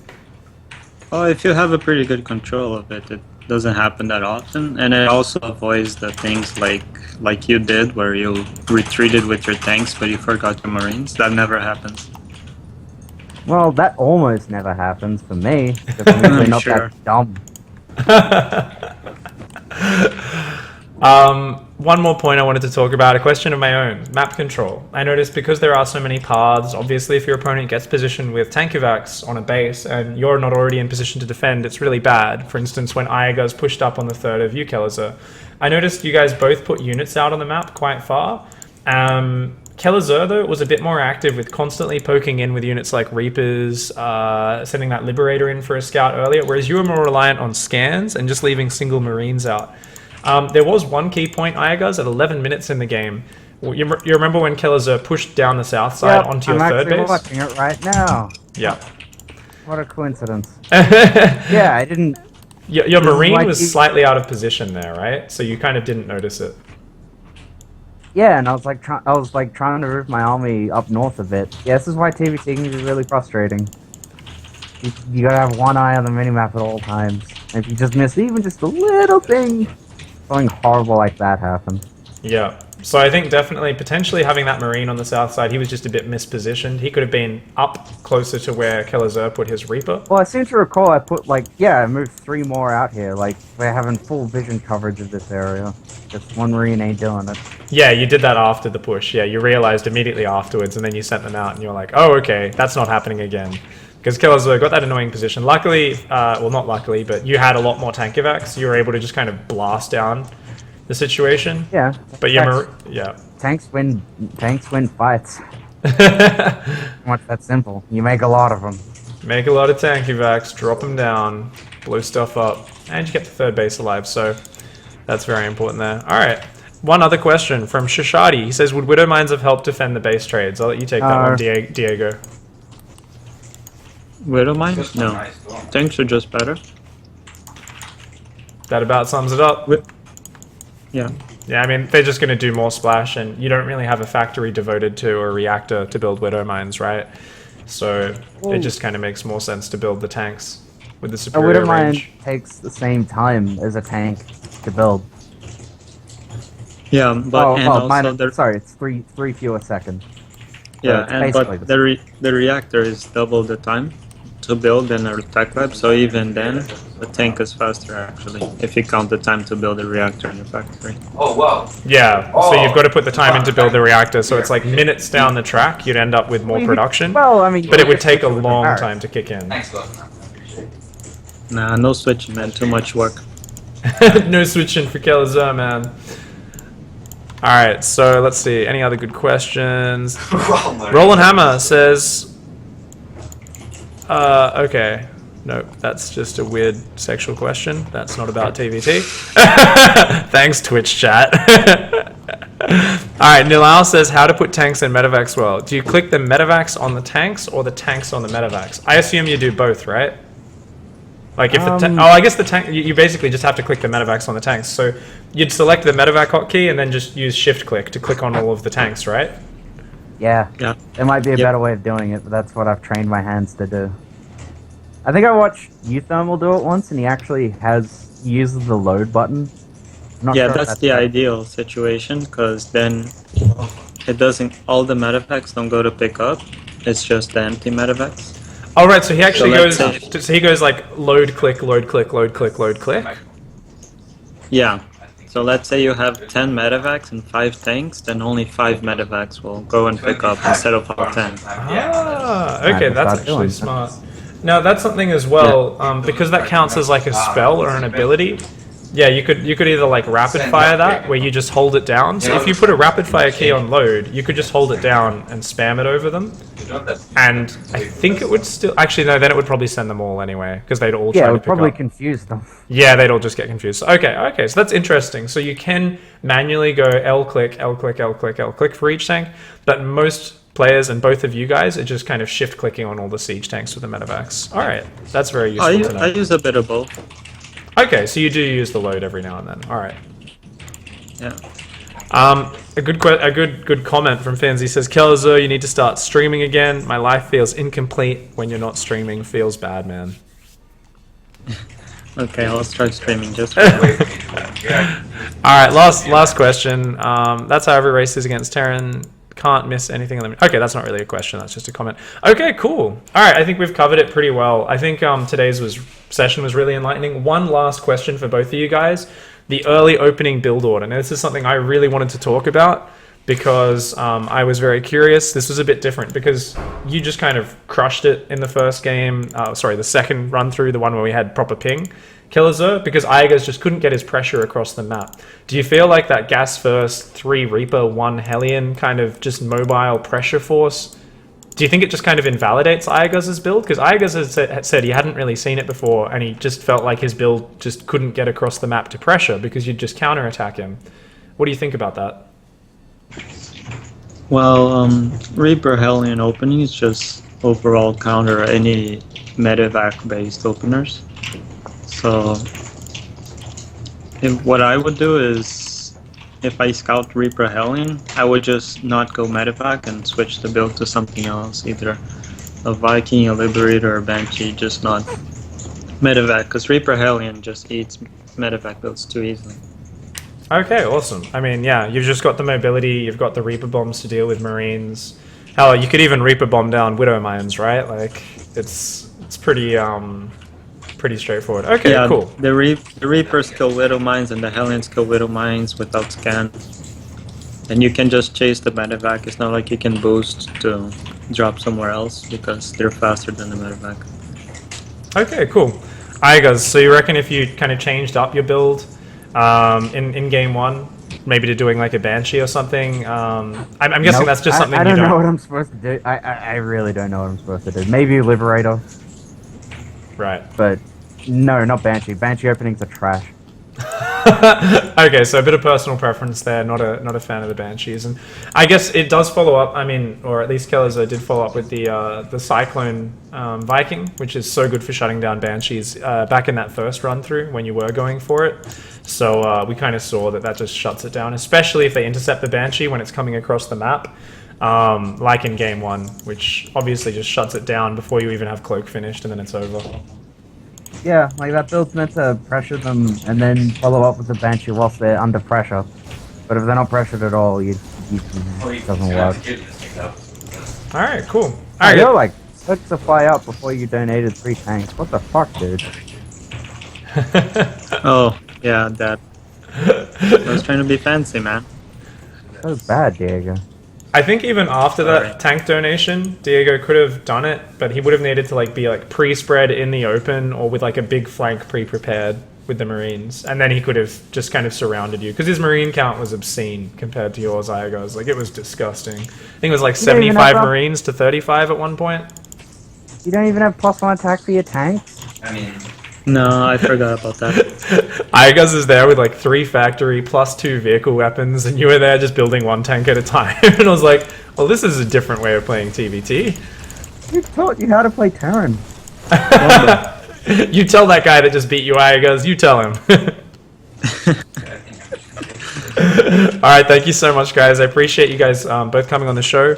S3: Oh, if you have a pretty good control of it, it doesn't happen that often, and it also avoids the things like you did, where you retreated with your tanks, but you forgot your Marines. That never happens.
S2: Well, that almost never happens for me. Because I'm usually not
S3: Sure.
S2: that dumb.
S1: One more point I wanted to talk about, a question of my own. Map control. I noticed because there are so many paths, obviously if your opponent gets positioned with tank evacs on a base and you're not already in position to defend, it's really bad. For instance, when Iaguz pushed up on the third of you, Kelazhur. I noticed you guys both put units out on the map quite far. Kelazhur, though, was a bit more active with constantly poking in with units like Reapers, sending that Liberator in for a scout earlier, whereas you were more reliant on scans and just leaving single Marines out. There was one key point, Iaguz, at 11 minutes in the game. You remember when Kelazhur pushed down the south side
S2: Yep,
S1: onto your
S2: I'm
S1: third
S2: actually
S1: base?
S2: watching it right now.
S1: Yeah.
S2: What a coincidence. Yeah, I didn't.
S1: Your
S2: This is
S1: Marine
S2: like
S1: was
S2: you-
S1: slightly out of position there, right? So you kind of didn't notice it.
S2: Yeah, and I was like trying to move my army up north a bit. Yeah, this is why TvT can be really frustrating. You gotta have one eye on the minimap at all times. And if you just miss even just a little thing, something horrible like that happens.
S1: Yeah. So I think definitely, potentially having that Marine on the south side, he was just a bit mispositioned. He could have been up closer to where Kelazhur put his Reaper.
S2: Well, I seem to recall I put I moved 3 more out here. Like, we're having full vision coverage of this area. Just one Marine ain't doing it.
S1: Yeah, you did that after the push. Yeah, you realized immediately afterwards, and then you sent them out, and you were like, oh, okay, that's not happening again. Because Kelazhur got that annoying position. Luckily, well, not luckily, but you had a lot more tank evacs, so you were able to just kind of blast down the situation.
S2: Yeah.
S1: But yeah.
S2: Tanks win fights. Much that simple. You make a lot of them.
S1: Make a lot of tank evacs, drop them down, blow stuff up, and you get the third base alive, so that's very important there. Alright, one other question from Shishadi. He says, would Widow Mines have helped defend the base trades? I'll let you take that one, Diego.
S3: Widow Mines? No. Tanks are just better.
S1: That about sums it up.
S3: Yeah.
S1: Yeah, I mean, they're just going to do more splash, and you don't really have a factory devoted to a reactor to build Widow Mines, right? So it just kind of makes more sense to build the tanks with the
S2: A
S1: superior
S2: Widow Mine
S1: range.
S2: takes the same time as a tank to build.
S3: Yeah, but and also
S2: sorry, it's three fewer seconds.
S3: yeah,
S2: it's
S3: and
S2: basically
S3: but
S2: the
S3: the reactor is double the time to build than a tech lab, so even then the tank is faster actually if you count the time to build a reactor in the factory.
S4: Oh, wow.
S1: Yeah, so you've got to put the time in to build the reactor, so it's like minutes down the track, you'd end up with more production.
S2: Well, I mean,
S1: But it would take a
S2: with
S1: long
S2: Paris.
S1: time to kick in.
S4: Thanks, Glenn. Appreciate it.
S3: Nah, no switching, man. Too much work.
S1: No switching for Kelazhur, man. Alright, so let's see. Any other good questions? Roland Hammer says... okay. Nope, that's just a weird sexual question. That's not about TvT. Thanks, Twitch chat. Alright, Nilal says how to put tanks in medevacs well. Do you click the medevacs on the tanks or the tanks on the medevacs? I assume you do both, right? Like if I guess the tank, you basically just have to click the medevacs on the tanks. So you'd select the medevac hotkey and then just use shift click to click on all of the tanks, right?
S2: Yeah.
S3: Yeah.
S2: There might be a
S3: Yep.
S2: better way of doing it, but that's what I've trained my hands to do. I think I watched Uthermal do it once, and he actually uses the load button. I'm not
S3: Yeah,
S2: sure if
S3: that's the
S2: right.
S3: ideal situation, because then it doesn't. All the medevacs don't go to pick up. It's just the empty medevacs.
S1: Oh right, so he actually
S3: So
S1: goes.
S3: let's
S1: So he goes like load click, load click, load click, load click.
S3: Yeah. So let's say you have 10 medevacs and 5 tanks, then only 5 medevacs will go and pick up instead of all 10.
S1: Ah, okay,
S2: Might
S1: that's
S2: start
S1: actually
S2: doing
S1: smart. Now that's something as well, because that counts as like a spell or an ability. Yeah, you could either like rapid fire that, where you just hold it down. So if you put a rapid fire key on load, you could just hold it down and spam it over them. And I think it would still... Actually, no, then it would probably send them all anyway, because they'd all try
S2: Yeah,
S1: to
S2: it would
S1: pick
S2: probably
S1: up.
S2: confuse them.
S1: Yeah, they'd all just get confused. Okay, so that's interesting. So you can manually go L click, L click, L click, L click for each tank, but most players and both of you guys are just kind of shift clicking on all the siege tanks with the medevacs. All right, that's very useful to know.
S3: I use a bit of both.
S1: Okay, so you do use the load every now and then. All right.
S3: Yeah.
S1: A good comment from fans. He says, Kelazhur, you need to start streaming again. My life feels incomplete when you're not streaming. Feels bad, man.
S3: Okay, I'll start streaming just.
S1: All right, last question. That's how every race is against Terran. Can't miss anything on the... Okay, that's not really a question. That's just a comment. Okay, cool. All right, I think we've covered it pretty well. I think today's session was really enlightening. One last question for both of you guys. The early opening build order. Now, this is something I really wanted to talk about because I was very curious. This was a bit different because you just kind of crushed it in the first game. The second run through, the one where we had proper ping. Kelazhur, because Iaguz just couldn't get his pressure across the map. Do you feel like that gas first, 3 Reaper, 1 Hellion kind of just mobile pressure force, do you think it just kind of invalidates Iaguz's build? Because Iaguz had said he hadn't really seen it before and he just felt like his build just couldn't get across the map to pressure because you'd just counterattack him. What do you think about that?
S3: Well, Reaper Hellion openings just overall counter any medevac based openers. So what I would do is, if I scout Reaper Hellion, I would just not go medevac and switch the build to something else, either a Viking, a Liberator, or a Banshee, just not medevac, because Reaper Hellion just eats medevac builds too easily.
S1: Okay, awesome. I mean, yeah, you've just got the mobility, you've got the Reaper bombs to deal with Marines. Hell, you could even Reaper bomb down Widow Mines, right? Like, it's pretty straightforward. Okay,
S3: yeah,
S1: cool.
S3: The Reapers kill Widow Mines and the Hellions kill Widow Mines without scan. And you can just chase the medevac. It's not like you can boost to drop somewhere else because they're faster than the medevac.
S1: Okay, cool. Iaguz, so you reckon if you kind of changed up your build in game 1, maybe to doing like a Banshee or something? I'm guessing that's just something
S2: I
S1: you
S2: don't
S1: don't
S2: know what I'm supposed to do. I really don't know what I'm supposed to do. Maybe Liberator,
S1: Right.
S2: but no, not Banshee. Banshee openings are trash.
S1: Okay, so a bit of personal preference there. Not a fan of the Banshees, and I guess it does follow up. I mean, or at least Kelazhur did follow up with the Cyclone Viking, which is so good for shutting down Banshees back in that first run through when you were going for it. So we kind of saw that just shuts it down, especially if they intercept the Banshee when it's coming across the map, like in game 1, which obviously just shuts it down before you even have Cloak finished, and then it's over.
S2: Yeah, like that build's meant to pressure them and then follow up with the Banshee whilst they're under pressure. But if they're not pressured at all, it doesn't work.
S1: All right, cool. All
S2: I
S1: right,
S2: feel like took the fly up before you donated 3 tanks. What the fuck, dude?
S3: Oh, yeah, that. I was trying to be fancy, man.
S2: That was bad, Diego.
S1: I think even after that
S3: Sorry.
S1: tank donation, Diego could have done it, but he would have needed to like be like pre-spread in the open or with like a big flank pre-prepared with the Marines, and then he could have just kind of surrounded you because his Marine count was obscene compared to yours, Iaguz. Like it was disgusting. I think it was like
S2: You don't even
S1: 75
S2: have a-
S1: Marines to 35 at one point.
S2: You don't even have +1 attack for your tanks?
S4: I mean,
S3: No, I forgot about that.
S1: Iaguz is there with like 3 factory plus 2 vehicle weapons, and you were there just building 1 tank at a time. And I was like, well, this is a different way of playing TvT.
S2: Who taught you how to play Terran?
S1: You tell that guy that just beat you, Iaguz. You tell him. All right, thank you so much, guys. I appreciate you guys both coming on the show.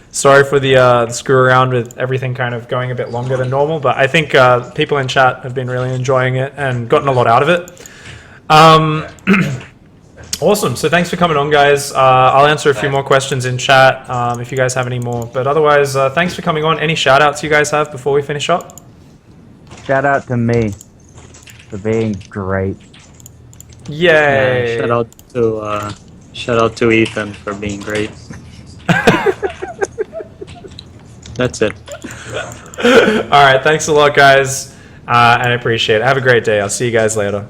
S1: Sorry for the screw around with everything kind of going a bit longer than normal, but I think people in chat have been really enjoying it and gotten a lot out of it. Awesome. So thanks for coming on, guys. I'll answer a few more questions in chat if you guys have any more. But otherwise, thanks for coming on. Any shout outs you guys have before we finish up?
S2: Shout out to me for being great.
S1: Yay.
S3: Yeah, shout out to Ethan for being great. That's it.
S1: All right. Thanks a lot, guys. And I appreciate it. Have a great day. I'll see you guys later.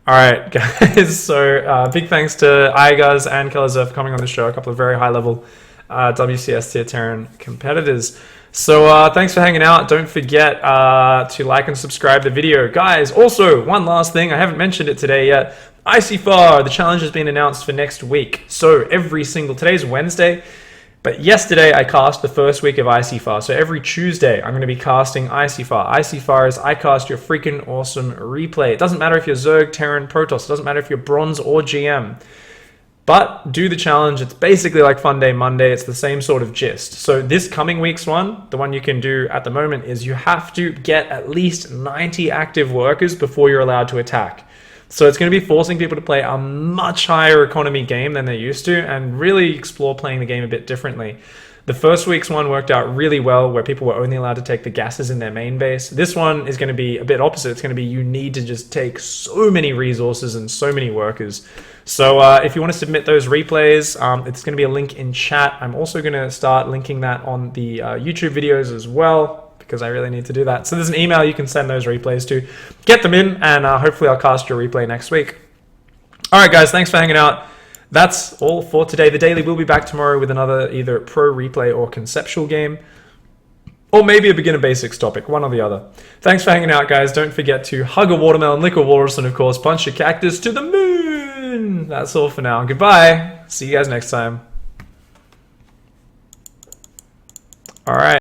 S1: All right, guys. So big thanks to Iaguz and Kelazhur for coming on the show. A couple of very high-level WCS tier Terran competitors. So thanks for hanging out. Don't forget to like and subscribe the video. Guys, also, one last thing. I haven't mentioned it today yet. ICYFAR, the challenge has been announced for next week. So today's Wednesday, but yesterday I cast the first week of ICYFAR. So every Tuesday I'm going to be casting ICYFAR. ICYFAR is I cast your freaking awesome replay. It doesn't matter if you're Zerg, Terran, Protoss. It doesn't matter if you're Bronze or GM. But do the challenge. It's basically like Fun Day Monday. It's the same sort of gist. So this coming week's one, the one you can do at the moment, is you have to get at least 90 active workers before you're allowed to attack. So it's going to be forcing people to play a much higher economy game than they used to and really explore playing the game a bit differently. The first week's one worked out really well where people were only allowed to take the gases in their main base. This one is going to be a bit opposite. It's going to be you need to just take so many resources and so many workers. So if you want to submit those replays, it's going to be a link in chat. I'm also going to start linking that on the YouTube videos as well, because I really need to do that. So there's an email you can send those replays to. Get them in, and hopefully I'll cast your replay next week. All right, guys, thanks for hanging out. That's all for today. The Daily will be back tomorrow with another either pro replay or conceptual game, or maybe a beginner basics topic, one or the other. Thanks for hanging out, guys. Don't forget to hug a watermelon, lick a walrus, and of course, punch a cactus to the moon. That's all for now. Goodbye. See you guys next time. All right.